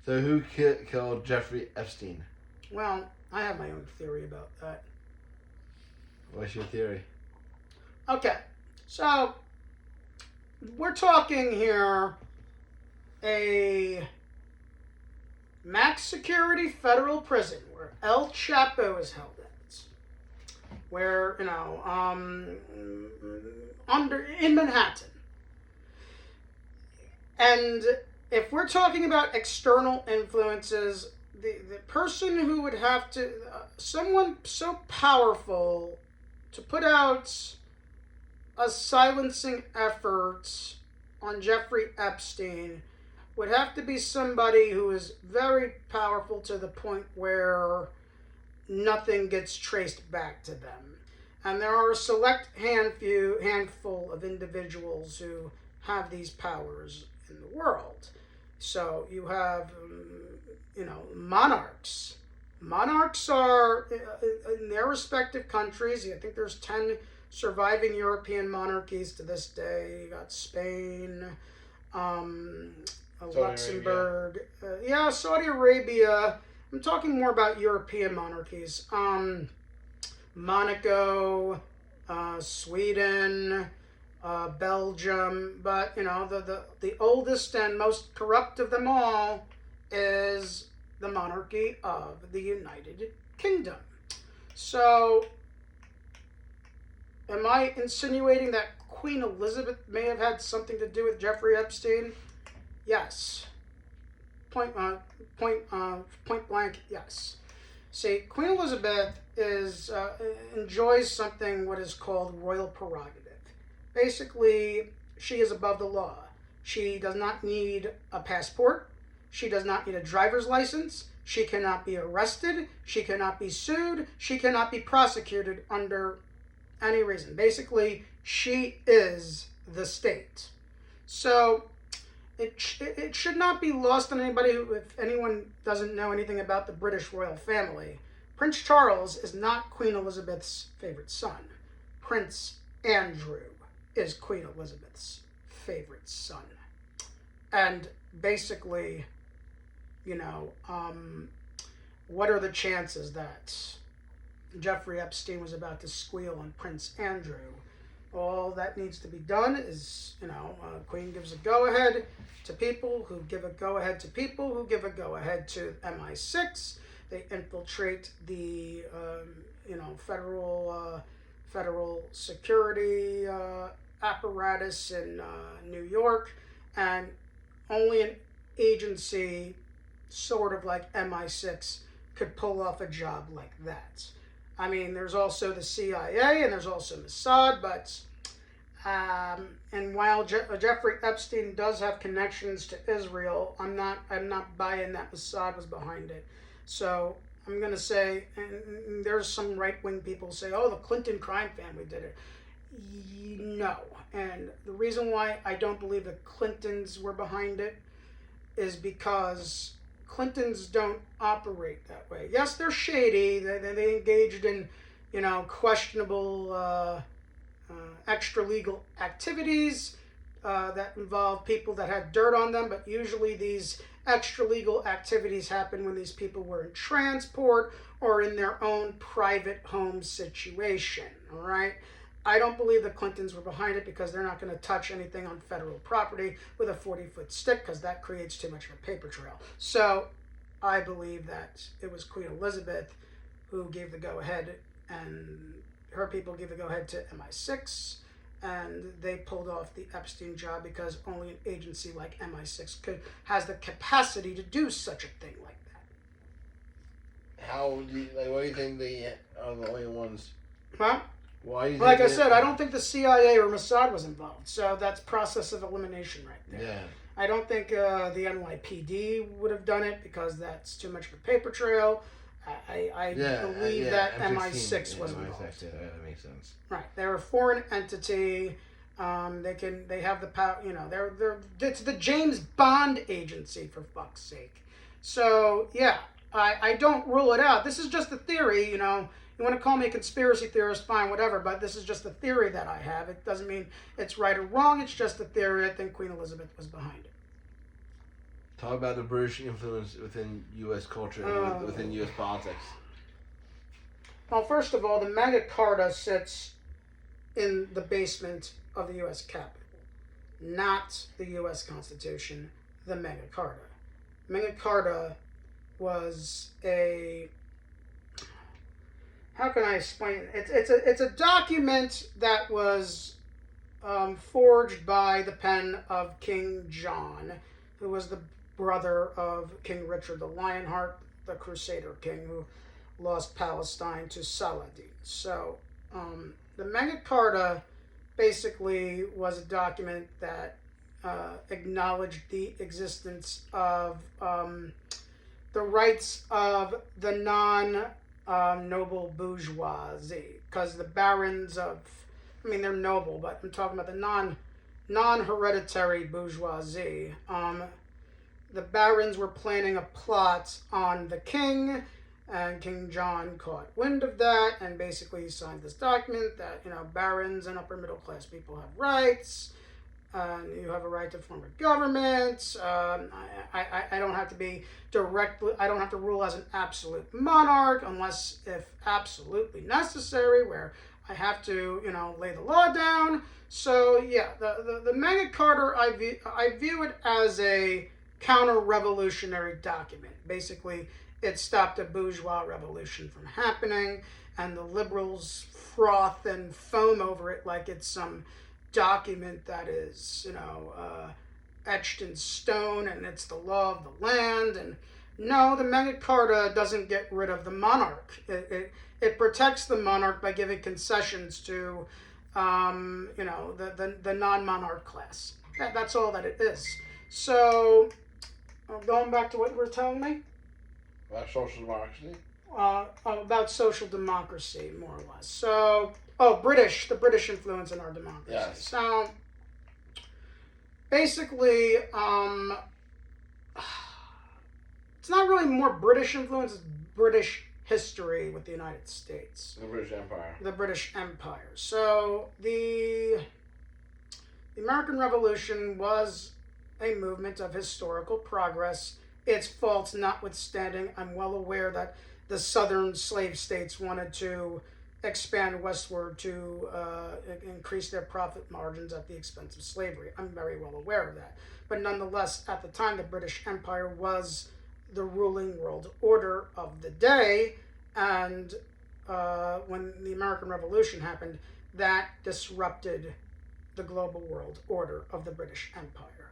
So who killed Jeffrey Epstein? Well, I have my own theory about that. What's your theory? Okay, so we're talking here a max security federal prison where El Chapo is held at, where in Manhattan, and if we're talking about external influences, the person who would have to someone so powerful to put out a silencing effort on Jeffrey Epstein would have to be somebody who is very powerful to the point where nothing gets traced back to them. And there are a select handful of individuals who have these powers in the world. So you have, monarchs. Monarchs are, in their respective countries, I think there's 10 surviving European monarchies to this day. You got Spain, Luxembourg, Saudi Arabia. I'm talking more about European monarchies. Monaco, Sweden, Belgium, but the oldest and most corrupt of them all is the monarchy of the United Kingdom. So, am I insinuating that Queen Elizabeth may have had something to do with Jeffrey Epstein? Yes. Point blank, yes. See, Queen Elizabeth enjoys something what is called royal prerogative. Basically, she is above the law. She does not need a passport. She does not need a driver's license. She cannot be arrested. She cannot be sued. She cannot be prosecuted under any reason. Basically, she is the state. So it should not be lost on anybody if anyone doesn't know anything about the British royal family. Prince Charles is not Queen Elizabeth's favorite son. Prince Andrew is Queen Elizabeth's favorite son. And basically, what are the chances that Jeffrey Epstein was about to squeal on Prince Andrew? All that needs to be done is, Queen gives a go-ahead to people who give a go-ahead to people who give a go-ahead to MI6. They infiltrate the, federal security apparatus in New York, and only an agency sort of like MI6 could pull off a job like that. I mean, there's also the CIA and there's also Mossad, but and while Jeffrey Epstein does have connections to Israel, I'm not buying that Mossad was behind it. So I'm gonna say, and there's some right-wing people say, oh, the Clinton crime family did it. No, and the reason why I don't believe the Clintons were behind it is because Clintons don't operate that way. Yes, they're shady. They engaged in, questionable extra-legal activities that involve people that had dirt on them, but usually these extra-legal activities happen when these people were in transport or in their own private home situation, all right? I don't believe the Clintons were behind it because they're not going to touch anything on federal property with a 40-foot stick because that creates too much of a paper trail. So I believe that it was Queen Elizabeth who gave the go-ahead, and her people gave the go-ahead to MI6, and they pulled off the Epstein job because only an agency like MI6 has the capacity to do such a thing like that. What do you think they are the only ones? Huh? Why? Like I said, I don't think the CIA or Mossad was involved, so that's process of elimination right there. Yeah. I don't think the NYPD would have done it because that's too much of a paper trail. I Yeah, believe yeah, that M16, MI6 was yeah, involved. MI6, yeah, that makes sense. Right, they're a foreign entity. They have the power. It's the James Bond agency, for fuck's sake. So yeah, I don't rule it out. This is just a theory. You want to call me a conspiracy theorist, fine, whatever. But this is just a theory that I have. It doesn't mean it's right or wrong. It's just a theory. I think Queen Elizabeth was behind it. Talk about the British influence within U.S. culture and within U.S. politics. Well, first of all, the Magna Carta sits in the basement of the U.S. Capitol, not the U.S. Constitution, the Magna Carta. Magna Carta was a, how can I explain it? It's a document that was forged by the pen of King John, who was the brother of King Richard the Lionheart, the Crusader king who lost Palestine to Saladin. So the Magna Carta basically was a document that acknowledged the existence of the rights of the non-noble bourgeoisie, because the barons of, I mean, they're noble, but I'm talking about the non-hereditary bourgeoisie. The barons were planning a plot on the king, and King John caught wind of that and basically signed this document that, barons and upper middle class people have rights. You have a right to form a government. I don't have to be directly, I don't have to rule as an absolute monarch unless if absolutely necessary, where I have to, lay the law down. So yeah, the Magna Carta, I view it as a counter-revolutionary document. Basically, it stopped a bourgeois revolution from happening, and the liberals froth and foam over it like it's some document that is, etched in stone and it's the law of the land. And no, the Magna Carta doesn't get rid of the monarch. It protects the monarch by giving concessions to, the non-monarch class. That's all that it is. So, going back to what you were telling me? About social democracy? About social democracy, more or less. So, the British influence in our democracy. Yes. So, basically, it's not really more British influence, it's British history with the United States. The British Empire. The British Empire. So, the American Revolution was a movement of historical progress. Its faults notwithstanding, I'm well aware that the southern slave states wanted to expand westward to increase their profit margins at the expense of slavery. I'm very well aware of that. But nonetheless, at the time, the British Empire was the ruling world order of the day. And when the American Revolution happened, that disrupted the global world order of the British Empire.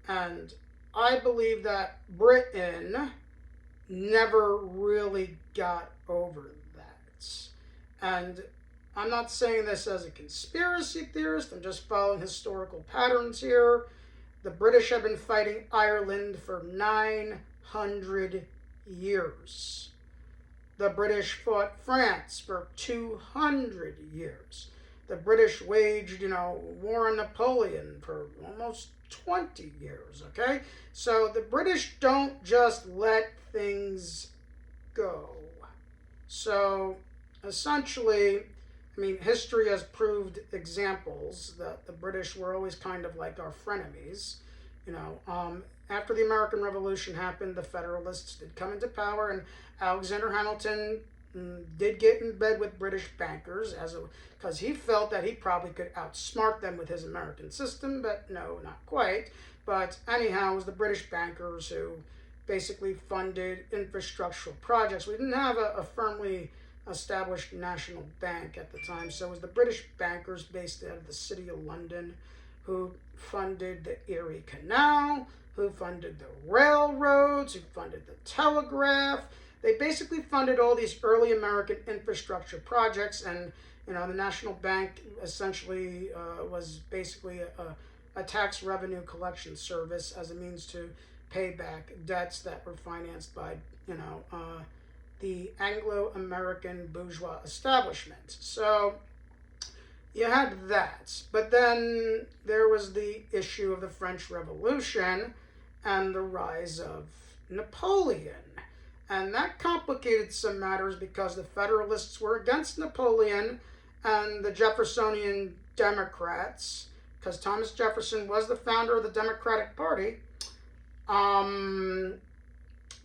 And I believe that Britain never really got over that. And I'm not saying this as a conspiracy theorist, I'm just following historical patterns here. The British have been fighting Ireland for 900 years. The British fought France for 200 years. The British waged, war on Napoleon for almost 20 years, okay? So the British don't just let things go. So essentially, history has proved examples that the British were always kind of like our frenemies. After the American Revolution happened, the Federalists did come into power, and Alexander Hamilton did get in bed with British bankers because he felt that he probably could outsmart them with his American system, but no, not quite. But anyhow, it was the British bankers who basically funded infrastructural projects. We didn't have a firmly established national bank at the time, so it was the British bankers based out of the City of London who funded the Erie Canal, who funded the railroads, who funded the telegraph. They basically funded all these early American infrastructure projects, and the National Bank essentially was basically a tax revenue collection service as a means to pay back debts that were financed by the Anglo-American bourgeois establishment. So you had that. But then there was the issue of the French Revolution and the rise of Napoleon. And that complicated some matters because the Federalists were against Napoleon and the Jeffersonian Democrats, because Thomas Jefferson was the founder of the Democratic Party,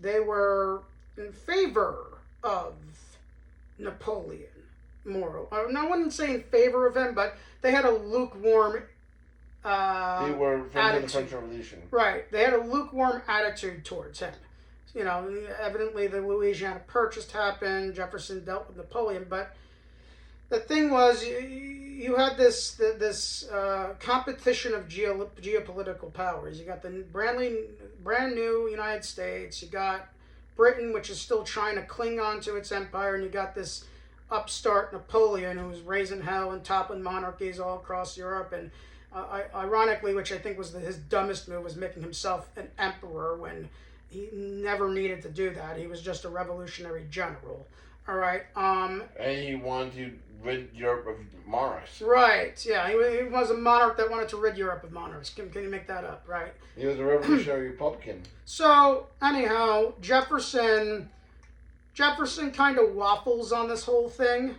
they were in favor of Napoleon. No one would say in favor of him, but they had a lukewarm They were friends of the attitude. French Revolution. Right. They had a lukewarm attitude towards him. You know, evidently the Louisiana Purchase happened. Jefferson dealt with Napoleon, but the thing was, you had this competition of geopolitical powers. You got the brand new United States. You got Britain, which is still trying to cling on to its empire, and you got this upstart Napoleon who was raising hell and toppling monarchies all across Europe. And ironically, which I think was his dumbest move, was making himself an emperor when he never needed to do that. He was just a revolutionary general. All right. And he wanted to rid Europe of monarchs. Right. Yeah. He was a monarch that wanted to rid Europe of monarchs. Can you make that up? Right. He was a revolutionary Republican. So anyhow, Jefferson kind of waffles on this whole thing,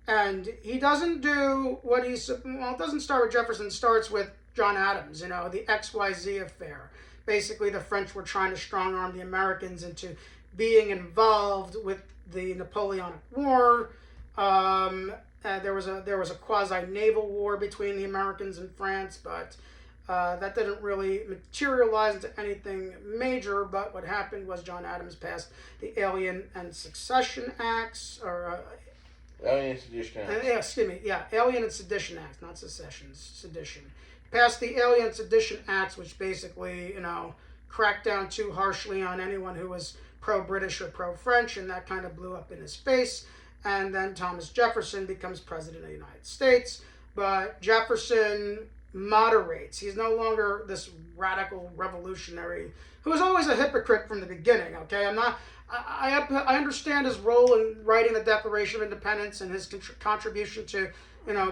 and he doesn't do what he's. Well, it doesn't start with Jefferson. It starts with John Adams. You know, the XYZ affair. Basically, the French were trying to strong arm the Americans into being involved with the Napoleonic War. There was a quasi naval war between the Americans and France, but that didn't really materialize into anything major. But what happened was John Adams passed the Alien and Succession Acts, or Alien Sedition Acts. Alien and Sedition Acts, not secession, sedition. Passed the Alien and Sedition Acts, which basically, cracked down too harshly on anyone who was pro-British or pro-French, and that kind of blew up in his face. And then Thomas Jefferson becomes president of the United States. But Jefferson moderates. He's no longer this radical revolutionary who was always a hypocrite from the beginning. Okay, I understand his role in writing the Declaration of Independence and his contribution to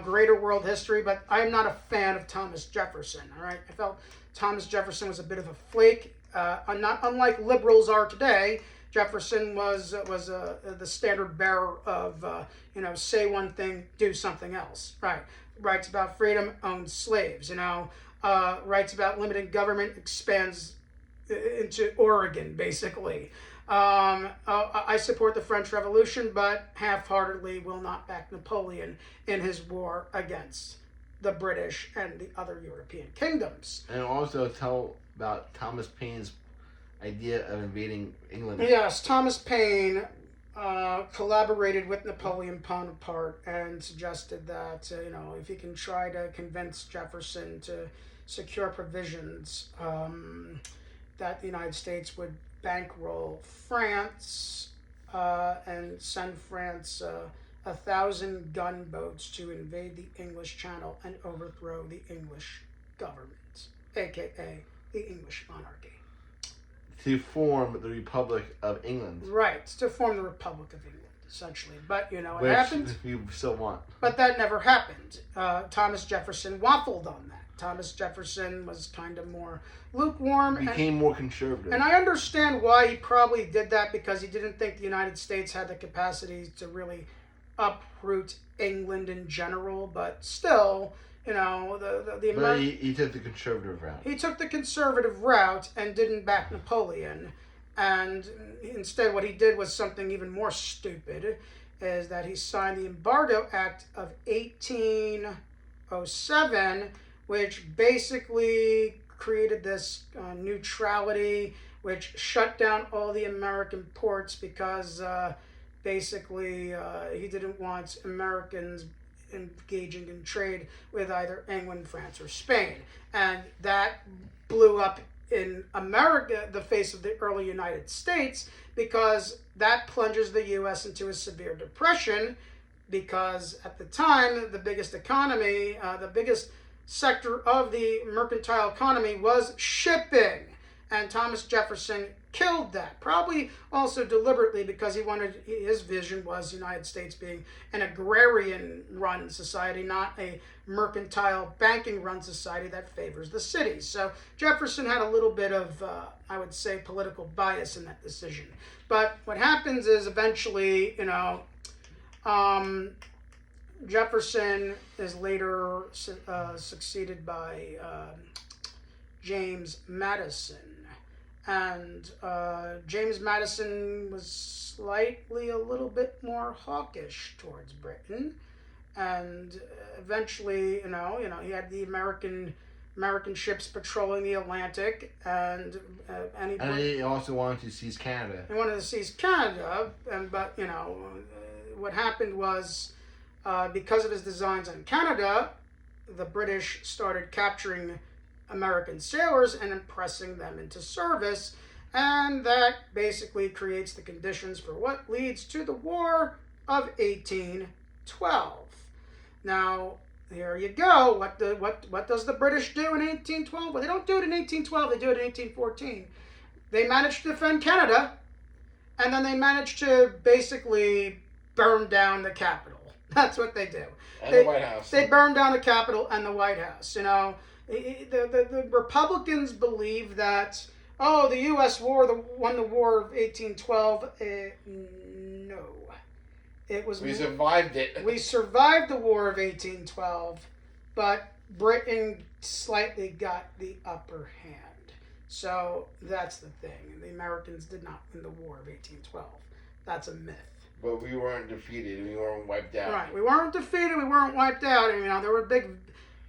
greater world history, but I am not a fan of Thomas Jefferson. All right, I felt Thomas Jefferson was a bit of a flake. Not unlike liberals are today. Jefferson was the standard bearer of say one thing, do something else. Right, writes about freedom, owns slaves. Writes about limited government, expands into Oregon, basically. I support the French Revolution, but half-heartedly will not back Napoleon in his war against the British and the other European kingdoms. And also tell about Thomas Paine's idea of invading England. Yes, Thomas Paine collaborated with Napoleon Bonaparte and suggested that, if he can try to convince Jefferson to secure provisions that the United States would bankroll France and send France 1,000 gunboats to invade the English Channel and overthrow the English government, aka the English monarchy. To form the Republic of England. Right, to form the Republic of England, essentially. But it Which happened. you still want. But that never happened. Thomas Jefferson waffled on that. Thomas Jefferson was kind of more lukewarm. Became more conservative. And I understand why he probably did that, because he didn't think the United States had the capacity to really uproot England in general. But still, the But he took the conservative route. He took the conservative route and didn't back Napoleon. And instead what he did was something even more stupid, is that he signed the Embargo Act of 1807, which basically created this neutrality, which shut down all the American ports because basically he didn't want Americans engaging in trade with either England, France, or Spain. And that blew up in America, the face of the early United States, because that plunges the U.S. into a severe depression, because at the time, the biggest economy, the biggest sector of the mercantile economy was shipping. And Thomas Jefferson killed that. Probably also deliberately, because his vision was the United States being an agrarian-run society, not a mercantile banking-run society that favors the cities. So Jefferson had a little bit of, I would say, political bias in that decision. But what happens is eventually, Jefferson is later succeeded by James Madison. And James Madison was slightly a little bit more hawkish towards Britain. And eventually, he had the American ships patrolling the Atlantic, and he also wanted to seize Canada. He wanted to seize Canada, but what happened was, because of his designs on Canada, the British started capturing American sailors and impressing them into service, and that basically creates the conditions for what leads to the War of 1812. Now, here you go. What does the British do in 1812? Well, they don't do it in 1812. They do it in 1814. They managed to defend Canada, and then they managed to basically burn down the Capitol. That's what they do. And the White House. They burn down the Capitol and the White House. The Republicans believe that, the U.S. won the War of 1812. No. We survived it. We survived the War of 1812, but Britain slightly got the upper hand. So that's the thing. The Americans did not win the War of 1812. That's a myth. But we weren't defeated. We weren't wiped out. Right. We weren't defeated. We weren't wiped out. There were big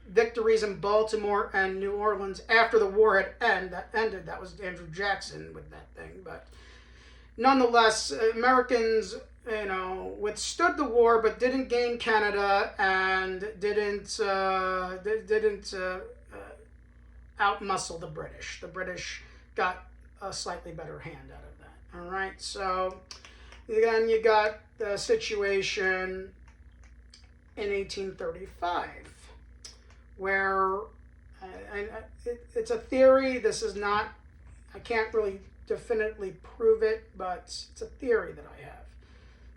victories in Baltimore and New Orleans after the war had ended. That was Andrew Jackson with that thing. But nonetheless, Americans, withstood the war, but didn't gain Canada and didn't outmuscle the British. The British got a slightly better hand out of that. All right. So then you got the situation in 1835, where it's a theory. This is not, I can't really definitively prove it, but it's a theory that I have.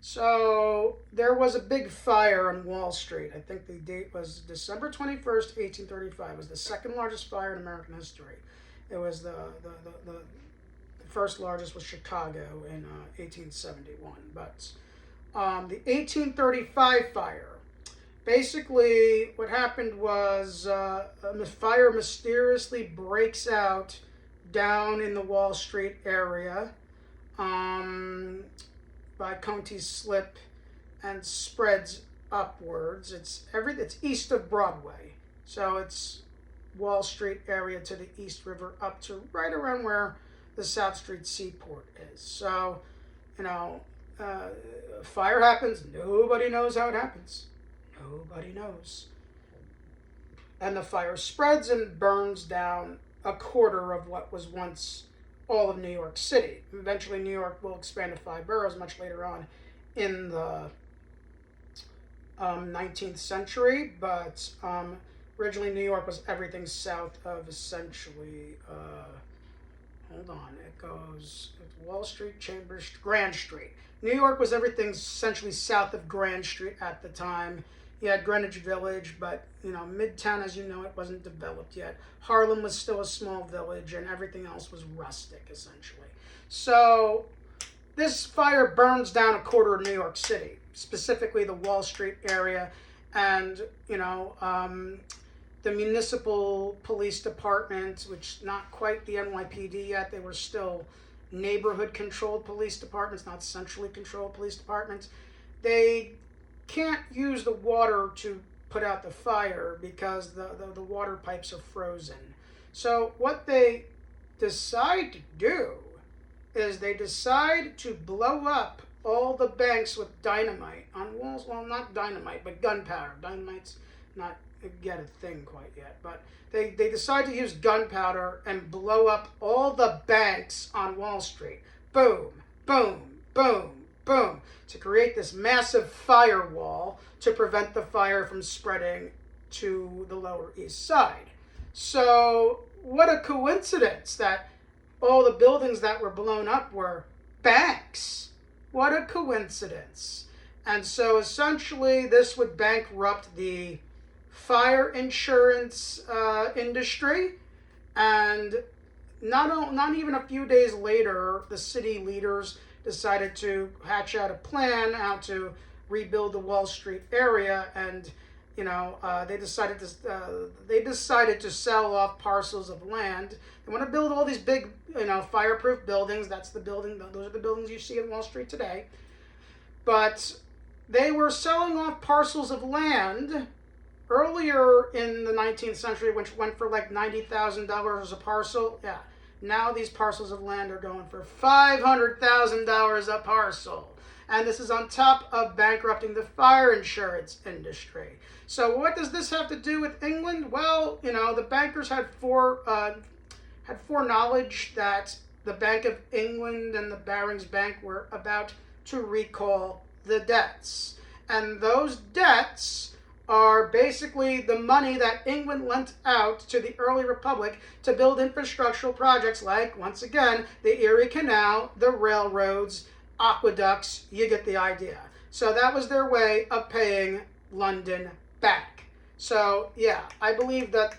So there was a big fire on Wall Street. I think the date was December 21st, 1835. It was the second largest fire in American history. It was the first largest was Chicago in 1871. But the 1835 fire, basically what happened was a fire mysteriously breaks out down in the Wall Street area by Coney's Slip and spreads upwards. It's east of Broadway, so it's Wall Street area to the East River up to right around where the South Street Seaport is. So, fire happens. Nobody knows how it happens. Nobody knows. And the fire spreads and burns down a quarter of what was once all of New York City. Eventually, New York will expand to 5 boroughs much later on in the 19th century, but originally New York was everything south of essentially, it goes Wall Street, Chambers, Grand Street. New York was everything essentially south of Grand Street at the time. You had Greenwich Village, but Midtown, as you know, it wasn't developed yet. Harlem was still a small village, and everything else was rustic, essentially. So this fire burns down a quarter of New York City, specifically the Wall Street area, and the municipal police department, which not quite the NYPD yet. They were still neighborhood-controlled police departments, not centrally controlled police departments. They can't use the water to put out the fire because the water pipes are frozen. So what they decide to do is they decide to blow up all the banks with dynamite on walls. Well, not dynamite, but gunpowder. Dynamite's not yet a thing quite yet, but they decide to use gunpowder and blow up all the banks on Wall Street. Boom, boom, boom, boom, to create this massive firewall to prevent the fire from spreading to the Lower East Side. So what a coincidence that all the buildings that were blown up were banks. What a coincidence. And so essentially, this would bankrupt the fire insurance industry. And not even a few days later, the city leaders decided to hatch out a plan how to rebuild the Wall Street area, and they decided to sell off parcels of land. They want to build all these big, fireproof buildings. Those are the buildings you see in Wall Street today. But they were selling off parcels of land earlier in the 19th century, which went for like $90,000 a parcel. Yeah. Now these parcels of land are going for $500,000 a parcel. And this is on top of bankrupting the fire insurance industry. So what does this have to do with England? Well, the bankers had foreknowledge that the Bank of England and the Barings Bank were about to recall the debts. And those debts are basically the money that England lent out to the early republic to build infrastructural projects like, once again, the Erie Canal, the railroads, aqueducts. You get the idea. So that was their way of paying London back. So yeah, I believe that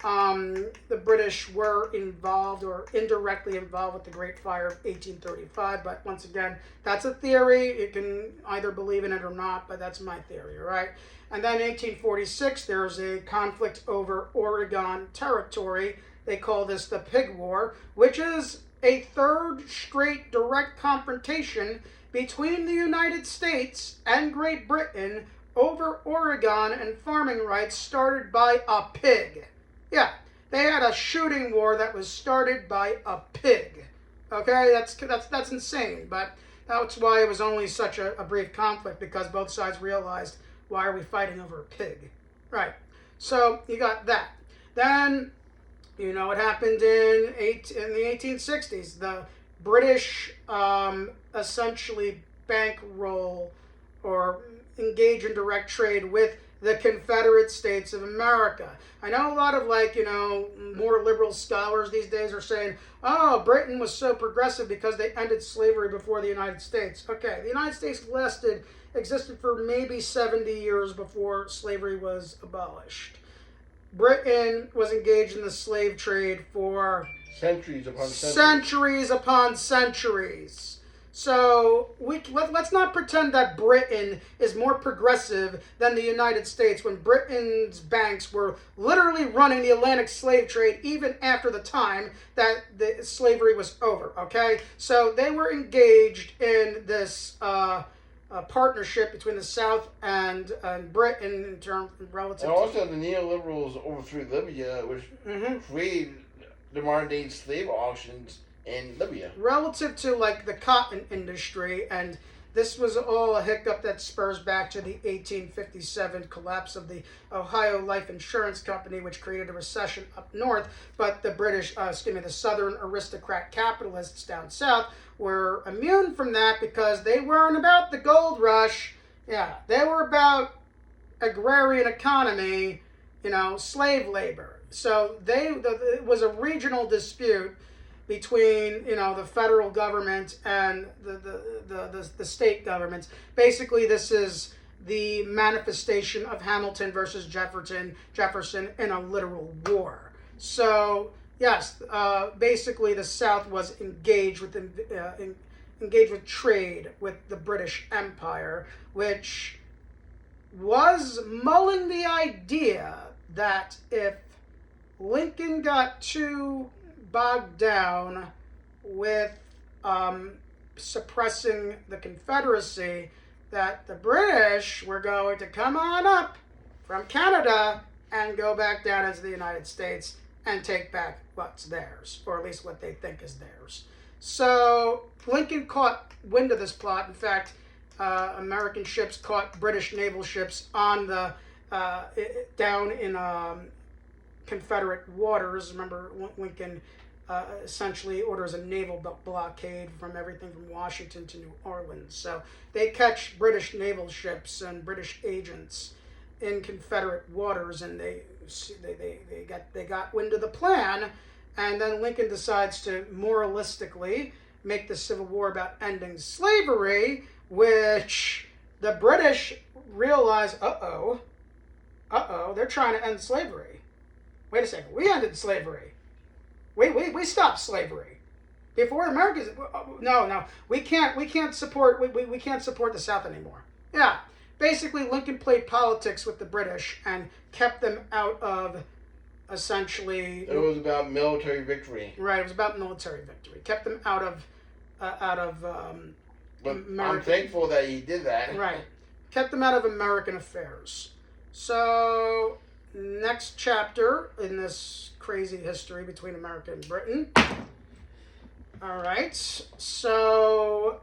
the British were involved or indirectly involved with the Great Fire of 1835. But once again, that's a theory. You can either believe in it or not, but that's my theory, all right? And then in 1846, there's a conflict over Oregon territory. They call this the Pig War, which is a third straight direct confrontation between the United States and Great Britain over Oregon and farming rights started by a pig. Yeah, they had a shooting war that was started by a pig. Okay, that's insane, but that's why it was only such a brief conflict, because both sides realized, why are we fighting over a pig? Right. So you got that. Then, what happened in the 1860s. The British essentially bankroll or engage in direct trade with the Confederate States of America. I know a lot of more liberal scholars these days are saying, oh, Britain was so progressive because they ended slavery before the United States. Okay, the United States existed for maybe 70 years before slavery was abolished. Britain was engaged in the slave trade for centuries upon centuries. Centuries upon centuries. So let's not pretend that Britain is more progressive than the United States when Britain's banks were literally running the Atlantic slave trade even after the time that the slavery was over, okay? So they were engaged in this partnership between the South and Britain in terms relative. And also the neoliberals overthrew Libya, which created the modern day slave auctions in Libya. Relative to the cotton industry, and this was all a hiccup that spurs back to the 1857 collapse of the Ohio Life Insurance Company, which created a recession up north. But the Southern aristocrat capitalists down south were immune from that because they weren't about the gold rush. Yeah, they were about agrarian economy, slave labor. So it was a regional dispute between the federal government and the state governments. Basically, this is the manifestation of Hamilton versus Jefferson in a literal war. So yes, basically the South was engaged with trade with the British Empire, which was mulling the idea that if Lincoln got too bogged down with suppressing the Confederacy, that the British were going to come on up from Canada and go back down into the United States and take back what's theirs, or at least what they think is theirs. So Lincoln caught wind of this plot. In fact, American ships caught British naval ships on the down in Confederate waters. Remember, Lincoln essentially orders a naval blockade from everything from Washington to New Orleans. So they catch British naval ships and British agents in Confederate waters, and they got wind of the plan, And then Lincoln decides to moralistically make the Civil War about ending slavery, which the British realize, they're trying to end slavery. Wait a second, we ended slavery. We stopped slavery. Before Americans, no, we can't support the South anymore. Yeah, basically Lincoln played politics with the British and kept them out of, essentially. It was about military victory. Right, it was about military victory. Kept them out of But American. I'm thankful that he did that. Right, kept them out of American affairs. So next chapter in this crazy history between America and Britain. All right, so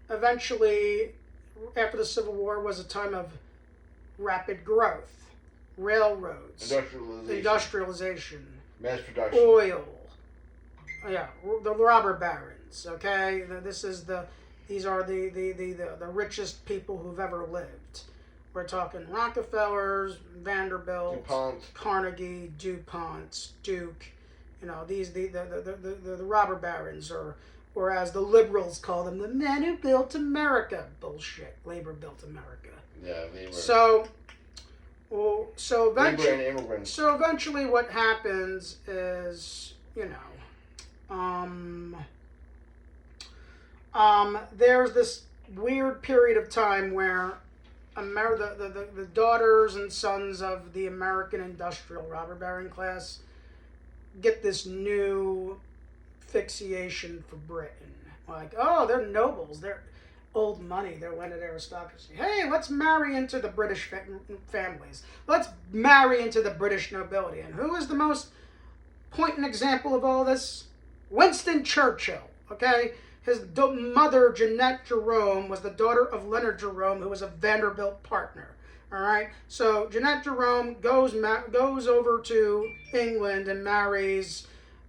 eventually, after the Civil War, was a time of rapid growth. Railroads, industrialization, mass production, oil, the robber barons. Okay, these are the richest people who've ever lived. We're talking Rockefellers, Vanderbilt, DuPont. Carnegie, DuPont, Duke. The robber barons, or as the liberals call them, the men who built America. Bullshit. Labor built America. Yeah, labor. So Labor and immigrants. So eventually, what happens is, there's this weird period of time where the daughters and sons of the American industrial robber baron class get this new fixation for Britain. Like, oh, they're nobles, they're old money, they're landed aristocracy. Hey, let's marry into the British families. Let's marry into the British nobility. And who is the most poignant example of all this? Winston Churchill, okay? His mother, Jeanette Jerome, was the daughter of Leonard Jerome, who was a Vanderbilt partner. All right, so Jeanette Jerome goes over to England and marries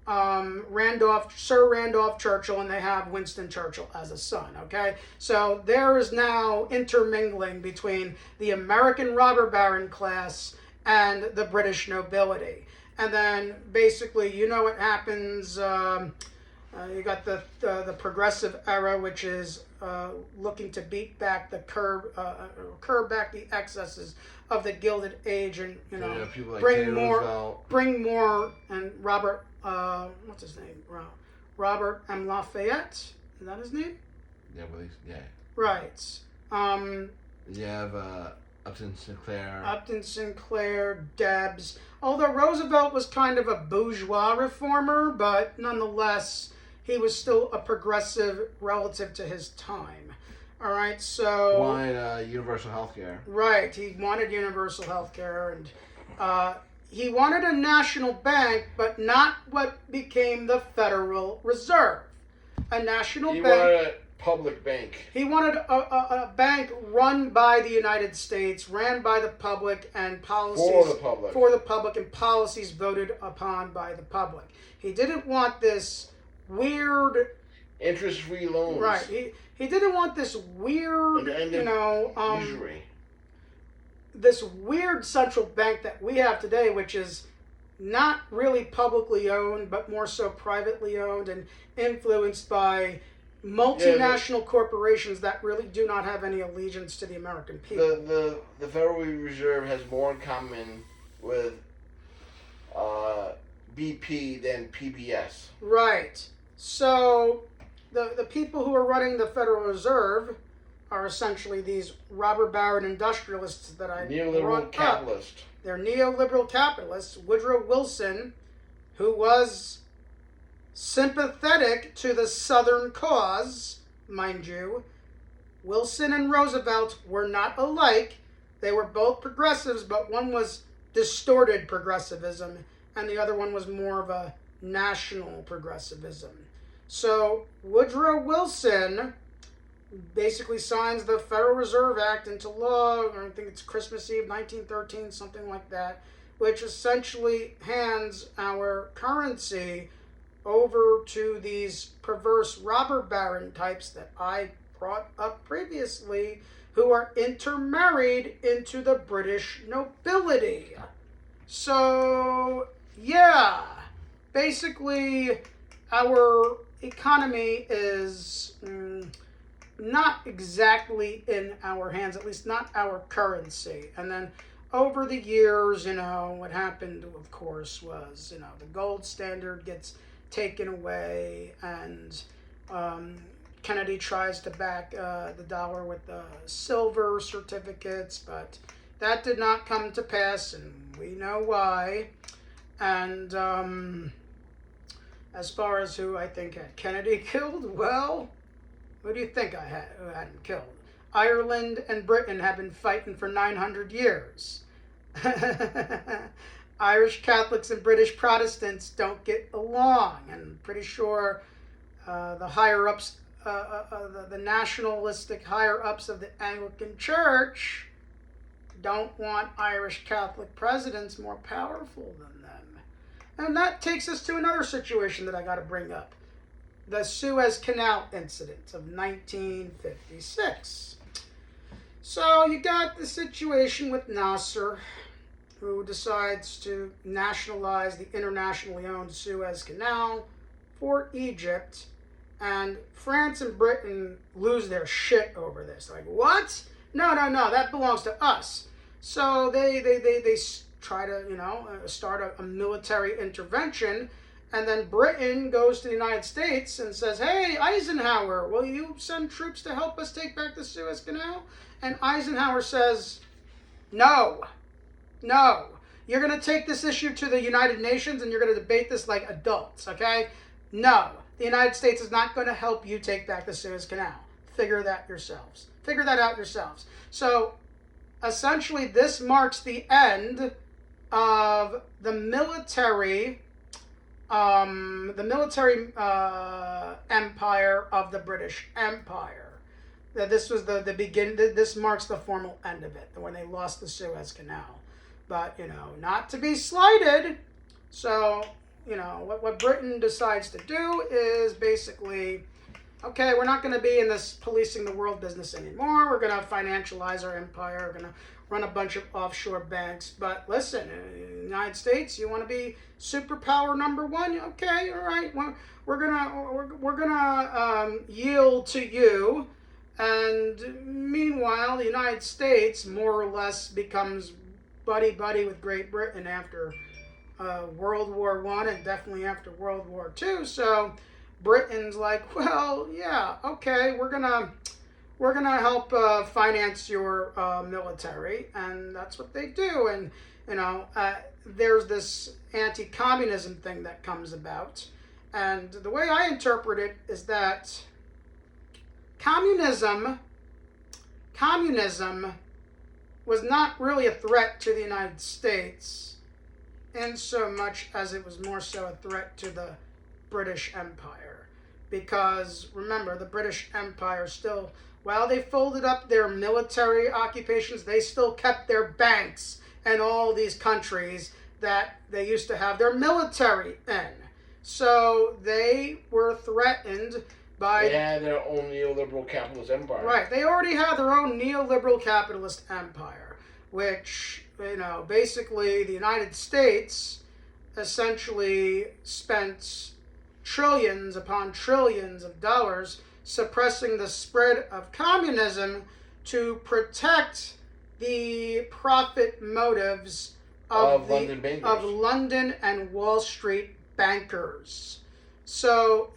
Sir Randolph Churchill, and they have Winston Churchill as a son. Okay, so there is now intermingling between the American robber baron class and the British nobility, and then basically, what happens. You got the progressive era, which is looking to beat back curb back the excesses of the Gilded Age, and people like bring Teddy more, Roosevelt. and Robert, what's his name? Robert M. Lafayette. Is that his name? Yeah, but yeah. Right. You have Upton Sinclair. Upton Sinclair, Debs. Although Roosevelt was kind of a bourgeois reformer, but nonetheless, he was still a progressive relative to his time. All right, so... Wanted universal health care. Right, he wanted universal health care, and he wanted a national bank, but not what became the Federal Reserve. A national He bank... wanted a public bank. He wanted a bank run by the United States, ran by the public, and policies... For the public, and policies voted upon by the public. He didn't want this weird... Interest-free loans. Right. He didn't want this weird, usury. This weird central bank that we have today, which is not really publicly owned, but more so privately owned and influenced by multinational corporations that really do not have any allegiance to the American people. The Federal Reserve has more in common with BP than PBS. Right. So the people who are running the Federal Reserve are essentially these robber baron industrialists that I neoliberal capitalists. They're neoliberal capitalists. Woodrow Wilson, who was sympathetic to the Southern cause, mind you. Wilson and Roosevelt were not alike. They were both progressives, but one was distorted progressivism, and the other one was more of a national progressivism. So Woodrow Wilson basically signs the Federal Reserve Act into law, or I think it's Christmas Eve, 1913, something like that, which essentially hands our currency over to these perverse robber baron types that I brought up previously, who are intermarried into the British nobility. So, yeah, basically our economy is not exactly in our hands, at least not our currency. And then over the years, what happened, of course, was, the gold standard gets taken away, and Kennedy tries to back the dollar with silver certificates, but that did not come to pass, and we know why. And as far as who I think had Kennedy killed, well, who do you think who had him killed? Ireland and Britain have been fighting for 900 years. Irish Catholics and British Protestants don't get along, and I'm pretty sure the higher ups, the nationalistic higher ups of the Anglican Church don't want Irish Catholic presidents more powerful than them. And that takes us to another situation that I got to bring up. The Suez Canal incident of 1956. So you got the situation with Nasser, who decides to nationalize the internationally owned Suez Canal for Egypt, and France and Britain lose their shit over this. Like, what? No, that belongs to us. So they try to, start a military intervention, and then Britain goes to the United States and says, hey, Eisenhower, will you send troops to help us take back the Suez Canal? And Eisenhower says, no. You're going to take this issue to the United Nations and you're going to debate this like adults, okay? No. The United States is not going to help you take back the Suez Canal. Figure that out yourselves. So, essentially, this marks the end of the military empire of the British Empire. This was the begin. This marks the formal end of it, when they lost the Suez Canal. But, not to be slighted. So, what Britain decides to do is basically, okay, we're not going to be in this policing the world business anymore. We're going to financialize our empire. We're going to run a bunch of offshore banks. But listen, United States, you want to be superpower number one? Okay, all right. We're gonna yield to you. And meanwhile, the United States more or less becomes buddy-buddy with Great Britain after World War I and definitely after World War II. So Britain's like, well, yeah, okay, we're gonna help finance your military, and that's what they do. And there's this anti-communism thing that comes about, and the way I interpret it is that communism was not really a threat to the United States in so much as it was more so a threat to the British Empire. Because remember, the British Empire still, while they folded up their military occupations, they still kept their banks and all these countries that they used to have their military in. So they were threatened by... They had their own neoliberal capitalist empire. Right. They already had their own neoliberal capitalist empire, which, basically the United States essentially spent trillions upon trillions of dollars suppressing the spread of communism to protect the profit motives of London and Wall Street bankers. So,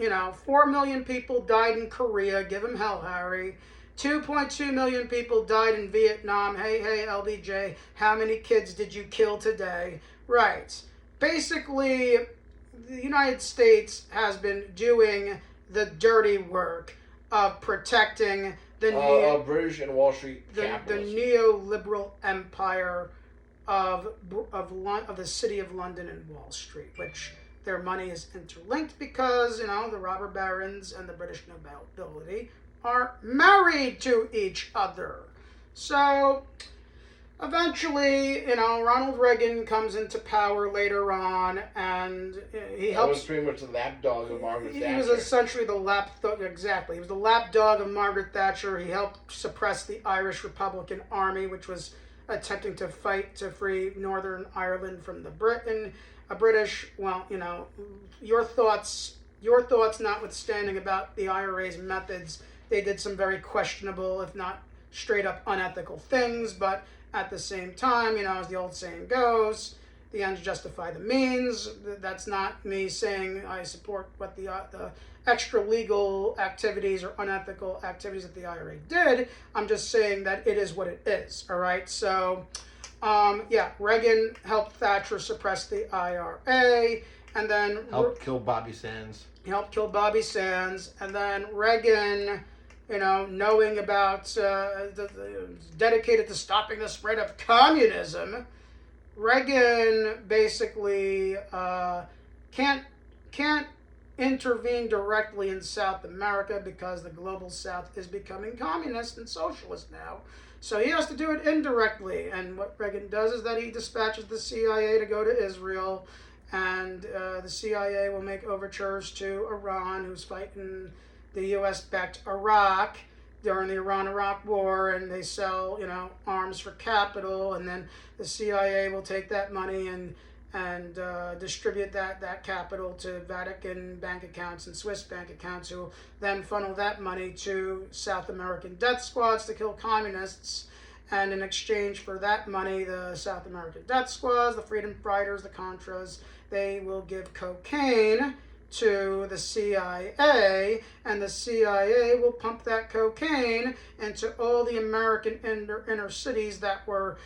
4 million people died in Korea, give them hell, Harry. 2.2 million people died in Vietnam. Hey, LBJ, how many kids did you kill today? Right. Basically, the United States has been doing the dirty work of protecting the British and Wall Street the neoliberal empire of the city of London and Wall Street, which their money is interlinked because, the robber barons and the British nobility are married to each other. So, eventually, Ronald Reagan comes into power later on, and he helps... That was pretty much the lapdog of Margaret Thatcher. He was essentially the lapdog, exactly. He was the lapdog of Margaret Thatcher. He helped suppress the Irish Republican Army, which was attempting to fight to free Northern Ireland from the Britain. a British, well, your thoughts notwithstanding about the IRA's methods, they did some very questionable, if not straight up unethical things, but at the same time, as the old saying goes, the ends justify the means. That's not me saying I support what the extra legal activities or unethical activities that the IRA did. I'm just saying that it is what it is. All right. So, Reagan helped Thatcher suppress the IRA, and then helped kill Bobby Sands. He helped kill Bobby Sands, and then Reagan, knowing about dedicated to stopping the spread of communism. Reagan basically can't intervene directly in South America because the global South is becoming communist and socialist now. So he has to do it indirectly. And what Reagan does is that he dispatches the CIA to go to Israel, and the CIA will make overtures to Iran, who's fighting the U.S.-backed Iraq during the Iran-Iraq War, and they sell, arms for capital, and then the CIA will take that money and distribute that capital to Vatican bank accounts and Swiss bank accounts, who then funnel that money to South American death squads to kill communists. And in exchange for that money, the South American death squads, the freedom fighters, the Contras, they will give cocaine to the CIA, and the CIA will pump that cocaine into all the American inner cities that were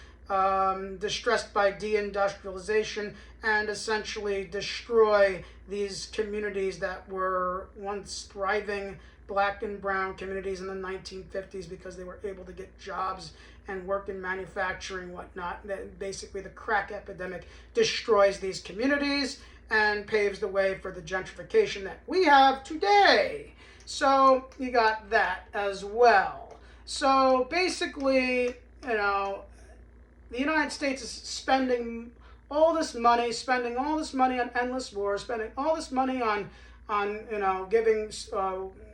distressed by deindustrialization, and essentially destroy these communities that were once thriving black and brown communities in the 1950s because they were able to get jobs and work in manufacturing, whatnot. Basically, the crack epidemic destroys these communities and paves the way for the gentrification that we have today. So you got that as well. So basically, the United States is spending all this money on endless wars, spending all this money on giving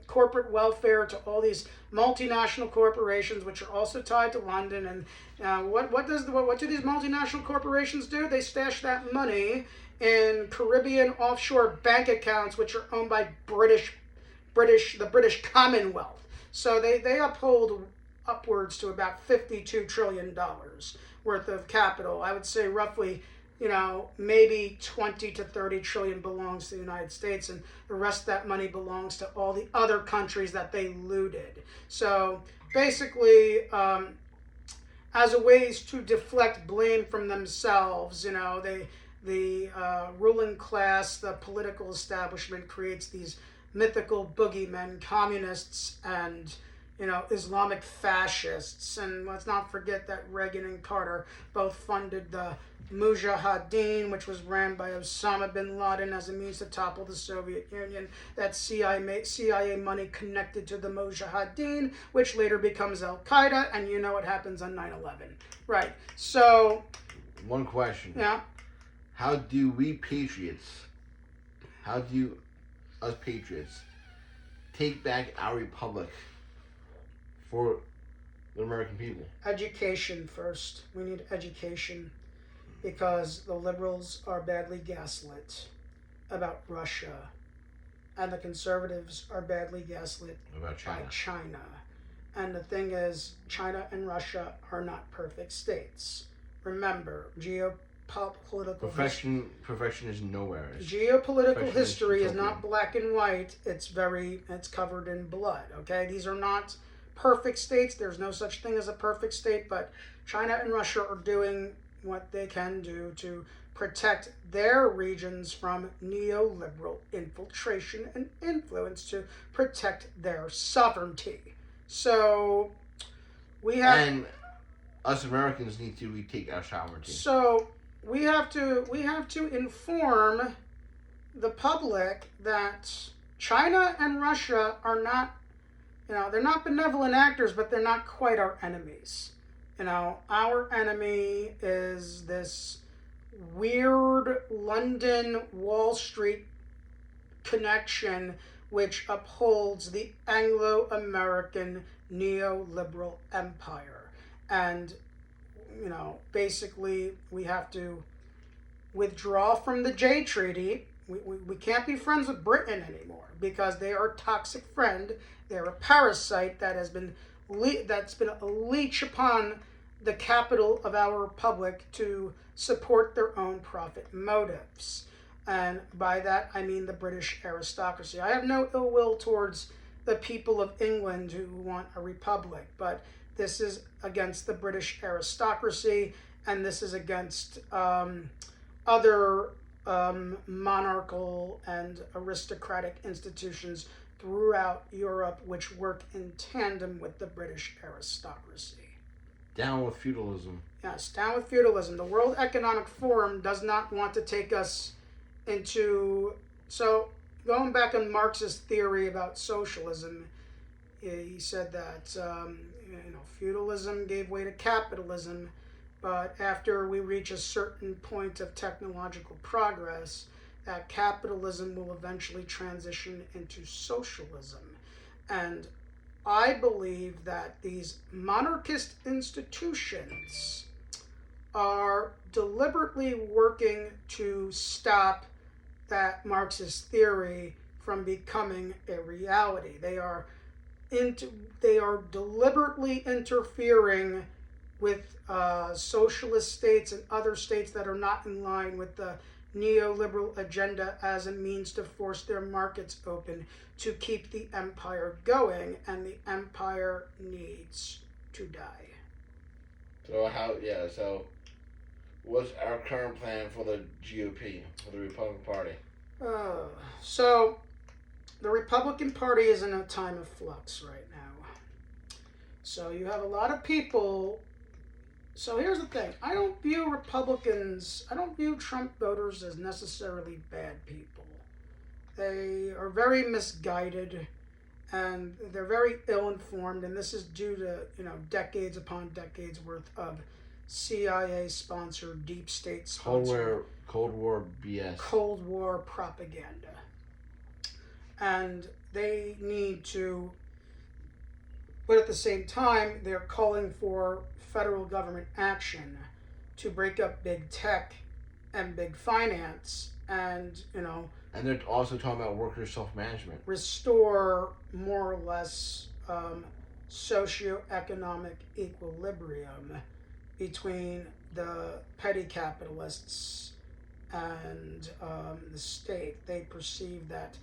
corporate welfare to all these multinational corporations, which are also tied to London. And what do these multinational corporations do? They stash that money in Caribbean offshore bank accounts, which are owned by the British Commonwealth. So they uphold upwards to about $52 trillion worth of capital. I would say roughly, maybe 20 to 30 trillion belongs to the United States, and the rest of that money belongs to all the other countries that they looted. So basically, as a ways to deflect blame from themselves, the ruling class, the political establishment creates these mythical boogeymen, communists, and Islamic fascists. And let's not forget that Reagan and Carter both funded the Mujahideen, which was ran by Osama bin Laden as a means to topple the Soviet Union. That CIA money connected to the Mujahideen, which later becomes Al-Qaeda, and you know what happens on 9/11. Right. So... One question. Yeah? How do us patriots, take back our republic for the American people? Education first. We need education, because the liberals are badly gaslit about Russia, and the conservatives are badly gaslit About China. by China. And the thing is, China and Russia are not perfect states. Remember, geopolitical Perfection is nowhere. geopolitical history is utopia. not black and white. It's covered in blood. Okay, these are not perfect states. There's no such thing as a perfect state, but China and Russia are doing what they can do to protect their regions from neoliberal infiltration and influence, to protect their sovereignty. So we have, and us Americans need to retake our sovereignty. So we have to inform the public that China and Russia are not, they're not benevolent actors, but they're not quite our enemies. Our enemy is this weird London Wall Street connection, which upholds the Anglo-American neoliberal empire. And, basically we have to withdraw from the Jay Treaty. We can't be friends with Britain anymore because they are a toxic friend. They're a parasite that has been that's been a leech upon the capital of our republic to support their own profit motives. And by that, I mean the British aristocracy. I have no ill will towards the people of England who want a republic, but this is against the British aristocracy, and this is against other monarchical and aristocratic institutions throughout Europe which work in tandem with the British aristocracy. Down with feudalism. Yes, down with feudalism. The World Economic Forum does not want to take us into... So, going back on Marx's theory about socialism, he said that feudalism gave way to capitalism, but after we reach a certain point of technological progress, that capitalism will eventually transition into socialism. And I believe that these monarchist institutions are deliberately working to stop that Marxist theory from becoming a reality. They are deliberately interfering with socialist states and other states that are not in line with the neoliberal agenda as a means to force their markets open to keep the empire going, and the empire needs to die. So what's our current plan for the GOP, for the Republican Party? So the Republican Party is in a time of flux right now. So you have a lot of people. So here's the thing. I don't view Trump voters as necessarily bad people. They are very misguided and they're very ill-informed, and this is due to, decades upon decades worth of CIA-sponsored, deep state-sponsored Cold War BS. Cold War propaganda. And they need to, but at the same time, they're calling for federal government action to break up big tech and big finance and, And they're also talking about worker self-management. Restore more or less socioeconomic equilibrium between the petty capitalists and the state. They perceive that,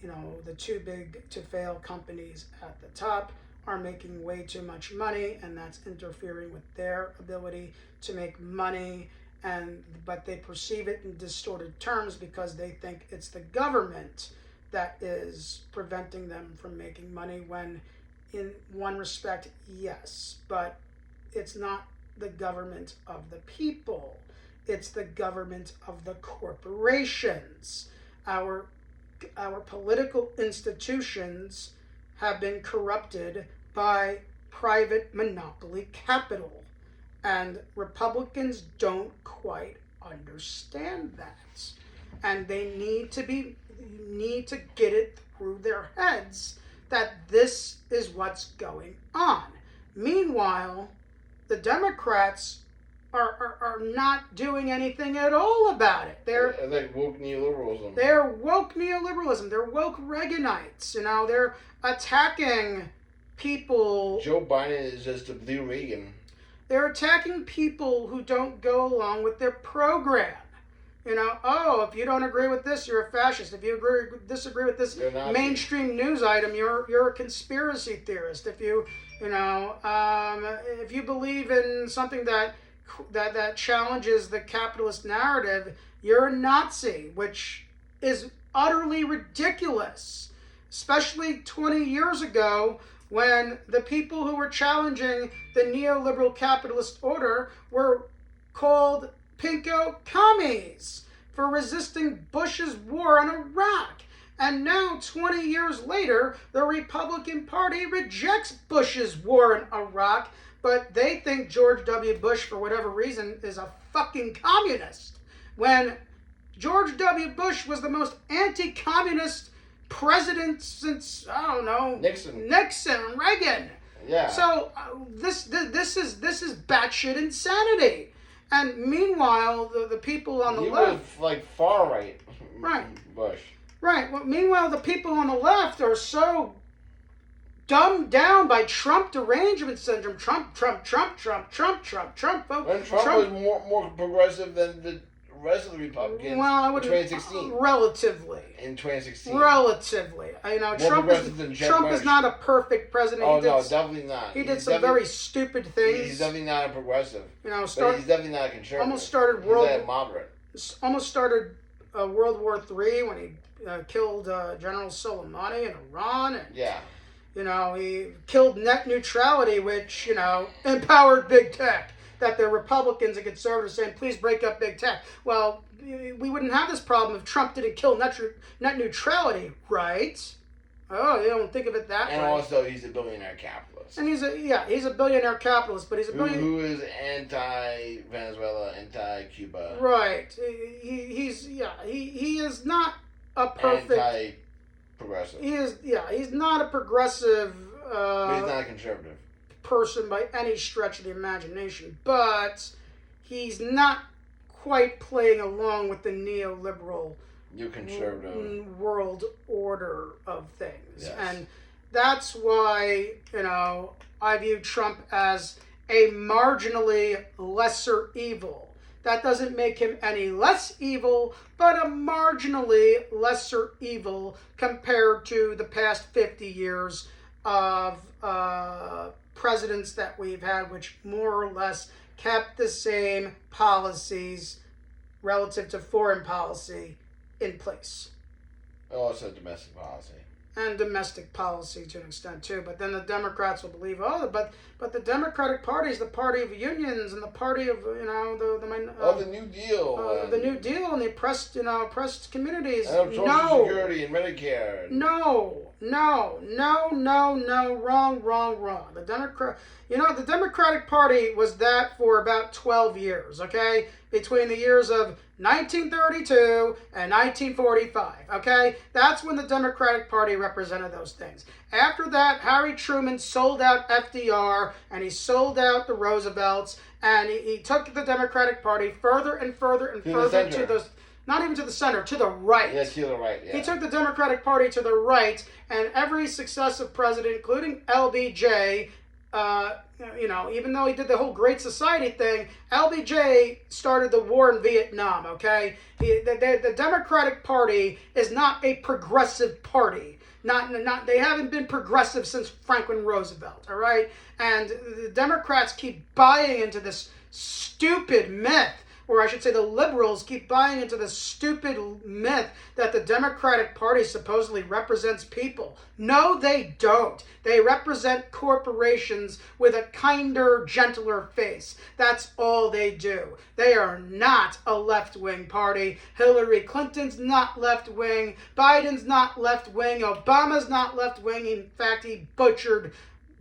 the too big to fail companies at the top are making way too much money, and that's interfering with their ability to make money. But they perceive it in distorted terms because they think it's the government that is preventing them from making money, when in one respect, yes, but it's not the government of the people. It's the government of the corporations. Our political institutions have been corrupted by private monopoly capital. And Republicans don't quite understand that. And they need to get it through their heads that this is what's going on. Meanwhile, the Democrats are not doing anything at all about it. They're like woke neoliberalism. They're woke neoliberalism. They're woke Reaganites. They're attacking people. Joe Biden is just a blue Reagan. They're attacking people who don't go along with their program. If you don't agree with this, you're a fascist. If you disagree with this mainstream news item, you're a conspiracy theorist. If you if you believe in something that challenges the capitalist narrative, you're a Nazi, which is utterly ridiculous. Especially 20 years ago, when the people who were challenging the neoliberal capitalist order were called pinko commies for resisting Bush's war on Iraq. And now, 20 years later, the Republican Party rejects Bush's war in Iraq, but they think George W. Bush, for whatever reason, is a fucking communist. When George W. Bush was the most anti-communist president since, Nixon, Reagan. Yeah. So this is batshit insanity, And meanwhile, the people on the He left, was like far right. Right. Bush. right? Well, meanwhile, the people on the left are so dumbed down by Trump derangement syndrome. Trump. When Trump was more progressive than the rest of the Republicans Well, I in would 2016. relatively. In 2016. Relatively, you know, More Trump progressive than Jeb is Bush. not a perfect president. Oh he did, no, definitely not. he did He's some definitely- very stupid things. He's definitely not a progressive. You know, But he's definitely not a conservative. almost started He's a moderate. almost started World War III when he killed General Soleimani in Iran, and Yeah. you know, he killed net neutrality, which, you know, empowered big tech. That the Republicans and conservatives saying, please break up big tech. Well, we wouldn't have this problem if Trump didn't kill net neutrality, right? Oh, you don't think of it that And way. also, he's a billionaire capitalist. And he's a billionaire capitalist, but he's a billionaire. Who is anti-Venezuela, anti-Cuba, Right. He is not a perfect. anti-progressive. He's not a progressive. But he's not a conservative. Person by any stretch of the imagination, but he's not quite playing along with the neoliberal You're conservative. world order of things. Yes. And that's why, you know, I view Trump as a marginally lesser evil. That doesn't make him any less evil, but a marginally lesser evil compared to the past 50 years of presidents that we've had, which more or less kept the same policies relative to foreign policy in place. Also, domestic policy. And domestic policy to an extent too. But then the Democrats will believe, but the Democratic Party is the party of unions and the party of, you know, the New Deal. the New Deal and the oppressed communities. And Social Security and Medicare. No, wrong. The Democratic Party was that for about 12 years, okay? Between the years of 1932 and 1945, okay? That's when the Democratic Party represented those things. After that, Harry Truman sold out FDR and he sold out the Roosevelts, and he took the Democratic Party further and further and further to the, not even to the center, to the right. Yeah, to the right, yeah. He took the Democratic Party to the right, and every successive president, including LBJ, even though he did the whole Great Society thing, LBJ started the war in Vietnam, okay? The Democratic Party is not a progressive party. They haven't been progressive since Franklin Roosevelt, all right? And the Democrats keep buying into this stupid myth, or I should say the liberals keep buying into the stupid myth that the Democratic Party supposedly represents people. No, they don't. They represent corporations with a kinder, gentler face. That's all they do. They are not a left-wing party. Hillary Clinton's not left-wing. Biden's not left-wing. Obama's not left-wing. In fact, he butchered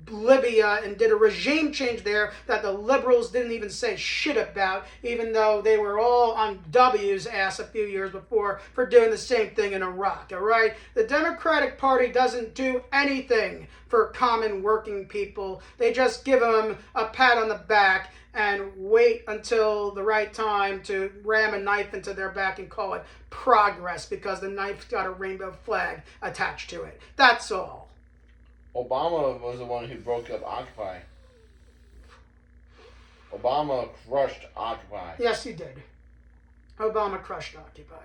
Libya and did a regime change there that the liberals didn't even say shit about, even though they were all on W's ass a few years before for doing the same thing in Iraq, all right? The Democratic Party doesn't do anything for common working people. They just give them a pat on the back and wait until the right time to ram a knife into their back and call it progress because the knife's got a rainbow flag attached to it. That's all. Obama was the one who broke up Occupy. Obama crushed Occupy. Yes, he did. Obama crushed Occupy.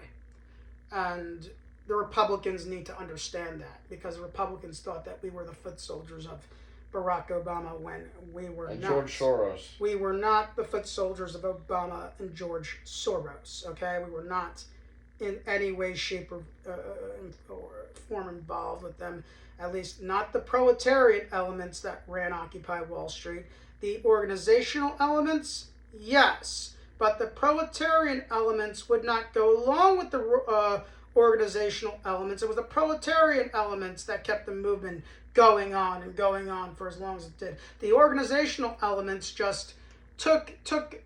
And the Republicans need to understand that, because the Republicans thought that we were the foot soldiers of Barack Obama when we were And not. George Soros. We were not the foot soldiers of Obama and George Soros, okay? We were not in any way, shape, or form involved with them. At least not the proletariat elements that ran Occupy Wall Street. The organizational elements, yes. But the proletarian elements would not go along with the organizational elements. It was the proletarian elements that kept the movement going on for as long as it did. The organizational elements just took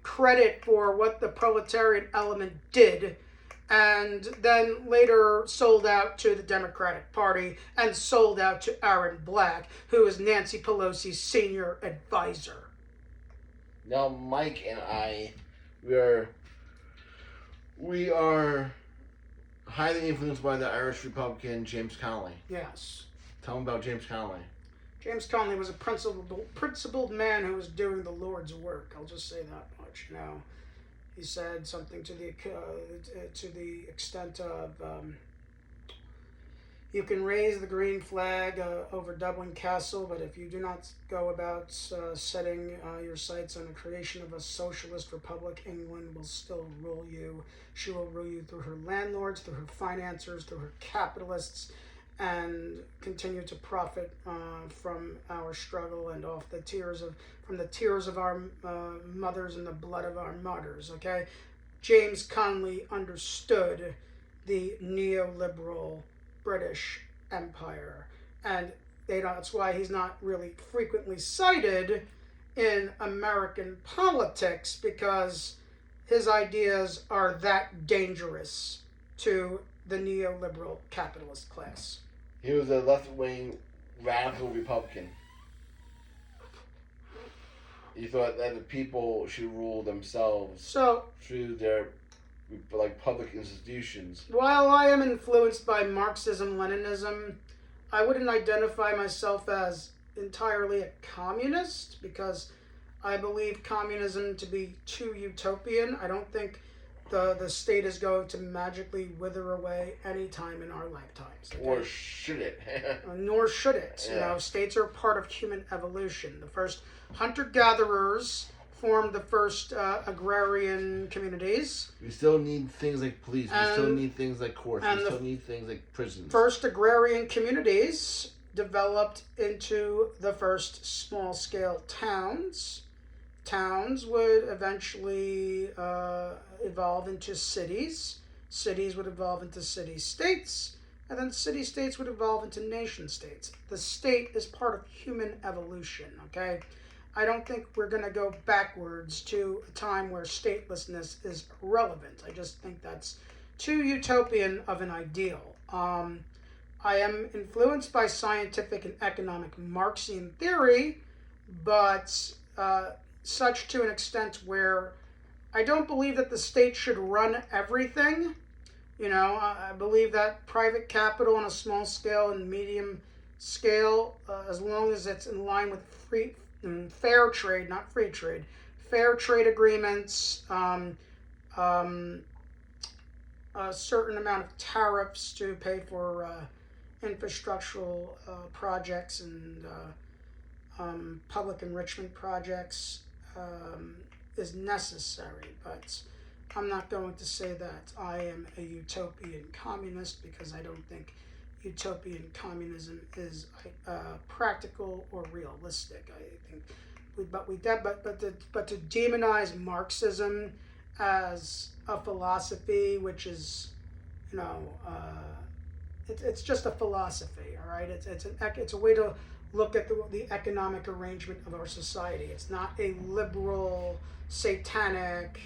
credit for what the proletarian element did, and then later sold out to the Democratic Party and sold out to Aaron Black, who is Nancy Pelosi's senior advisor. Now, Mike and I We are highly influenced by the Irish Republican James Connolly. Yes. Tell him about James Connolly. James Connolly was a principled man who was doing the Lord's work. I'll just say that much. He said something to the extent of, you can raise the green flag over Dublin Castle, but if you do not go about setting your sights on the creation of a socialist republic, England will still rule you. She will rule you through her landlords, through her financiers, through her capitalists, and continue to profit from our struggle and from the tears of our mothers and the blood of our martyrs. Okay, James Connolly understood the neoliberal British Empire, and that's why he's not really frequently cited in American politics, because his ideas are that dangerous to the neoliberal capitalist class. He was a left-wing radical Republican. He thought that the people should rule themselves through their public institutions. While I am influenced by Marxism-Leninism, I wouldn't identify myself as entirely a communist, because I believe communism to be too utopian. I don't think the state is going to magically wither away anytime in our lifetimes. Okay? Or should it? Nor should it. Yeah. States are part of human evolution. The first hunter-gatherers formed the first agrarian communities. We still need things like police. We still need things like courts. We still need things like prisons. First agrarian communities developed into the first small-scale towns. Towns would eventually evolve into cities. Cities would evolve into city-states. And then city-states would evolve into nation-states. The state is part of human evolution, okay? I don't think we're going to go backwards to a time where statelessness is relevant. I just think that's too utopian of an ideal. I am influenced by scientific and economic Marxian theory, but such to an extent where I don't believe that the state should run everything. I believe that private capital on a small scale and medium scale, as long as it's in line with fair trade, not free trade, fair trade agreements, a certain amount of tariffs to pay for infrastructural projects and public enrichment projects is necessary. But I'm not going to say that I am a utopian communist, because I don't think utopian communism is practical or realistic. I think, but to demonize Marxism as a philosophy, which is, it's just a philosophy. All right, it's a way to look at the economic arrangement of our society. It's not a liberal, satanic,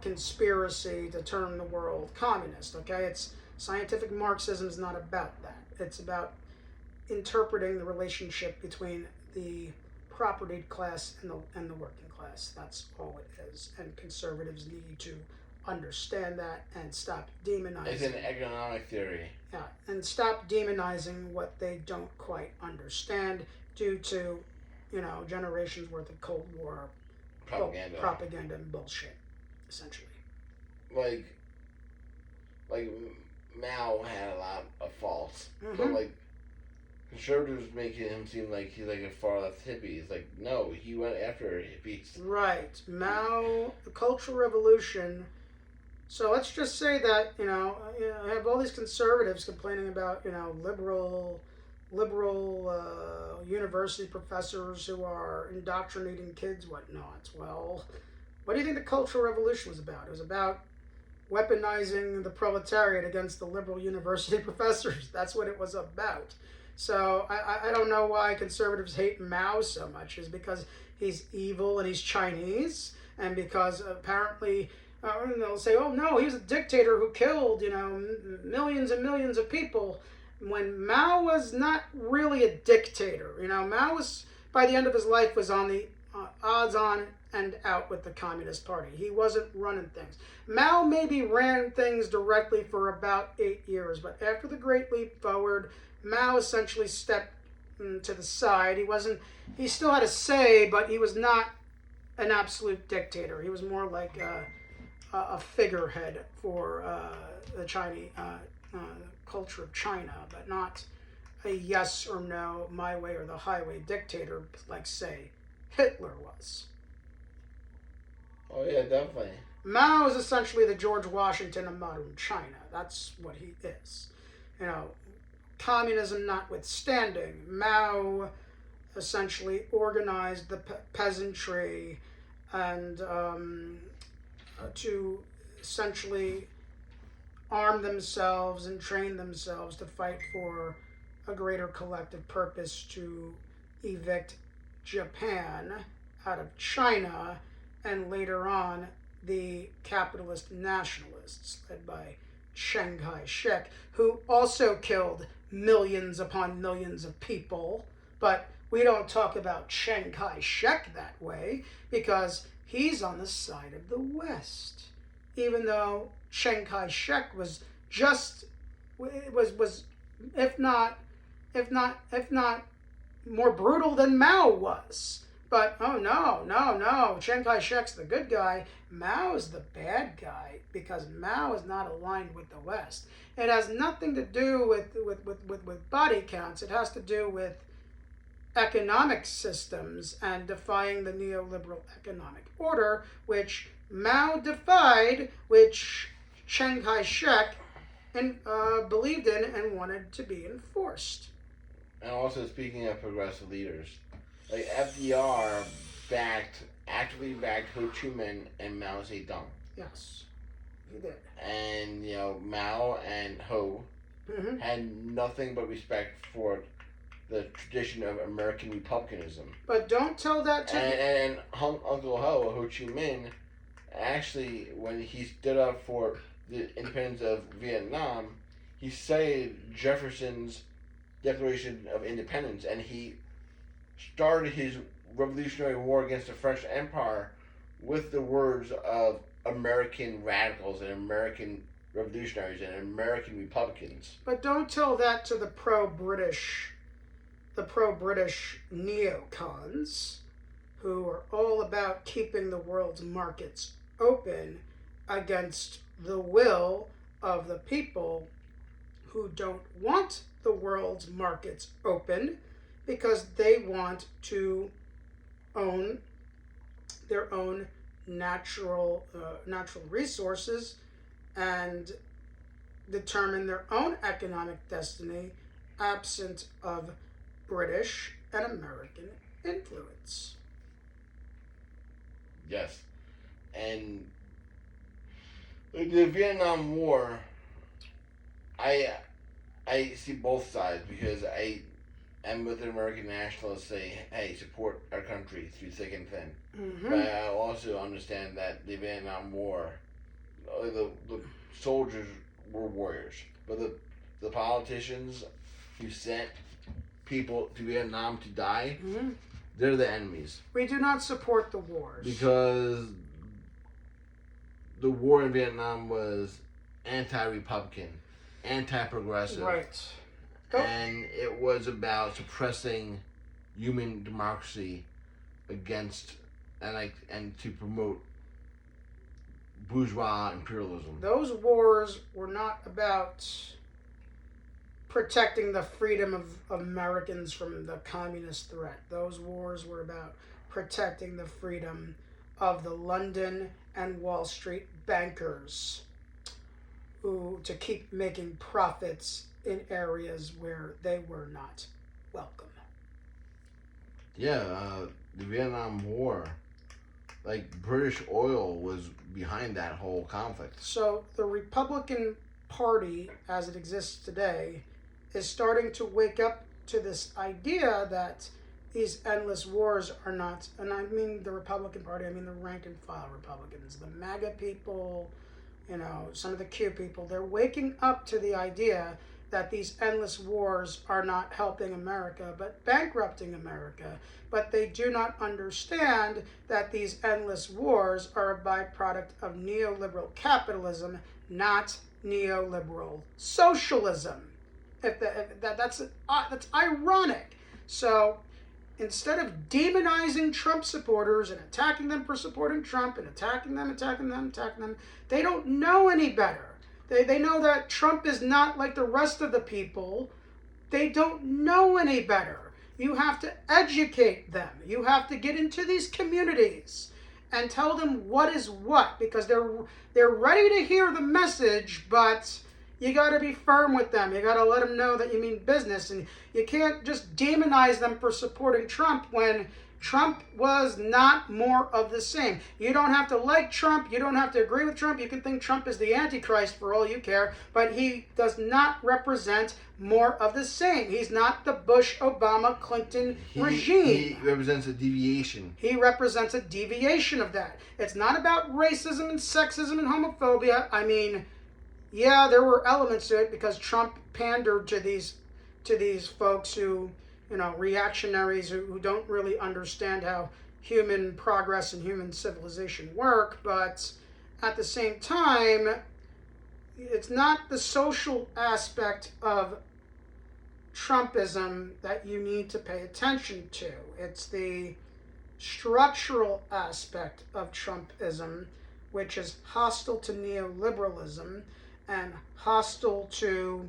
conspiracy to turn the world communist. Okay, scientific Marxism is not about that. It's about interpreting the relationship between the propertied class and the working class. That's all it is. And conservatives need to understand that and stop demonizing. It's an economic theory. Yeah, and stop demonizing what they don't quite understand due to, generations worth of Cold War propaganda and bullshit, essentially. Like Mao had a lot of faults, Mm-hmm. but conservatives making him seem like he's like a far left hippie. It's like, no, he went after hippies. Right, Mao, the Cultural Revolution. So let's just say that I have all these conservatives complaining about liberal university professors who are indoctrinating kids, whatnot. Well, what do you think the Cultural Revolution was about? It was about weaponizing the proletariat against the liberal university professors. That's what it was about. So I don't know why conservatives hate Mao so much. Is because he's evil and he's Chinese, and because apparently they'll say, oh no, he was a dictator who killed millions and millions of people. When Mao was not really a dictator. Mao was, by the end of his life, was on the odds-on and out with the Communist Party. He wasn't running things. Mao maybe ran things directly for about 8 years, but after the Great Leap Forward, Mao essentially stepped to the side. He still had a say, but he was not an absolute dictator. He was more like a figurehead for the Chinese culture of China, but not a yes or no, my way or the highway dictator like, say, Hitler was. Oh yeah, definitely. Mao is essentially the George Washington of modern China. That's what he is. You know, communism notwithstanding, Mao essentially organized the peasantry and to essentially arm themselves and train themselves to fight for a greater collective purpose to evict Japan out of China, and later on the capitalist nationalists led by Chiang Kai-shek, who also killed millions upon millions of people. But we don't talk about Chiang Kai-shek that way because he's on the side of the West, even though Chiang Kai-shek was just was if not more brutal than Mao was. But oh no, Chiang Kai-shek's the good guy. Mao's the bad guy because Mao is not aligned with the West. It has nothing to do with body counts. It has to do with economic systems and defying the neoliberal economic order, which Mao defied, which Chiang Kai-shek believed in and wanted to be enforced. And also, speaking of progressive leaders, like FDR actively backed Ho Chi Minh and Mao Zedong. Yes, he did. And Mao and Ho had nothing but respect for the tradition of American republicanism. But don't tell that to and Uncle Ho Chi Minh, actually, when he stood up for the independence of Vietnam, he cited Jefferson's Declaration of Independence, and he started his Revolutionary War against the French Empire with the words of American radicals and American revolutionaries and American Republicans. But don't tell that to the pro-British neocons who are all about keeping the world's markets open against the will of the people who don't want the world's markets open because they want to own their own natural resources and determine their own economic destiny absent of British and American influence. Yes. And the Vietnam War, I see both sides because I am with the American nationalists say, hey, support our country through thick and thin. Mm-hmm. But I also understand that the Vietnam War, the soldiers were warriors, but the politicians who sent people to Vietnam to die, they're the enemies. We do not support the wars. Because the war in Vietnam was anti-Republican, anti-progressive. Right. And it was about suppressing human democracy against and to promote bourgeois imperialism. Those wars were not about protecting the freedom of Americans from the communist threat. Those wars were about protecting the freedom of the London and Wall Street bankers who to keep making profits in areas where they were not welcome. Yeah, the Vietnam War, like British oil was behind that whole conflict. So the Republican Party, as it exists today, is starting to wake up to this idea that these endless wars are not, and I mean the Republican Party, I mean the rank and file Republicans, the MAGA people, some of the Q people, they're waking up to the idea that these endless wars are not helping America, but bankrupting America. But they do not understand that these endless wars are a byproduct of neoliberal capitalism, not neoliberal socialism. That's ironic. So instead of demonizing Trump supporters and attacking them for supporting Trump and attacking them, they don't know any better. They know that Trump is not like the rest of the people. They don't know any better. You have to educate them. You have to get into these communities and tell them what is what, because they're ready to hear the message, but you got to be firm with them. You got to let them know that you mean business, and you can't just demonize them for supporting Trump when Trump was not more of the same. You don't have to like Trump. You don't have to agree with Trump. You can think Trump is the Antichrist for all you care, but he does not represent more of the same. He's not the Bush, Obama, Clinton regime. He represents a deviation. He represents a deviation of that. It's not about racism and sexism and homophobia. I mean, yeah, there were elements to it because Trump pandered to these folks who, reactionaries who don't really understand how human progress and human civilization work. But at the same time, it's not the social aspect of Trumpism that you need to pay attention to. It's the structural aspect of Trumpism, which is hostile to neoliberalism and hostile to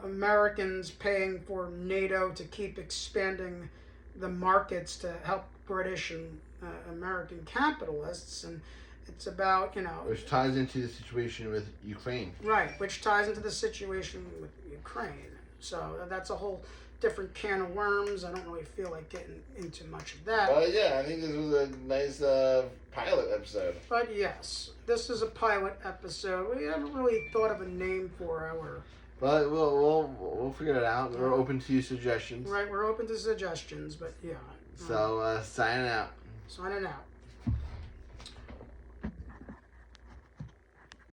Americans paying for NATO to keep expanding the markets to help British and American capitalists. And it's about, Which ties into the situation with Ukraine. Right, which ties into the situation with Ukraine. So that's a whole different can of worms. I don't really feel like getting into much of that. But yeah, I think this was a nice pilot episode. But yes, this is a pilot episode. We haven't really thought of a name for our... But we'll figure it out. We're open to suggestions. Right, we're open to suggestions, but yeah. So, signing out. Signing out.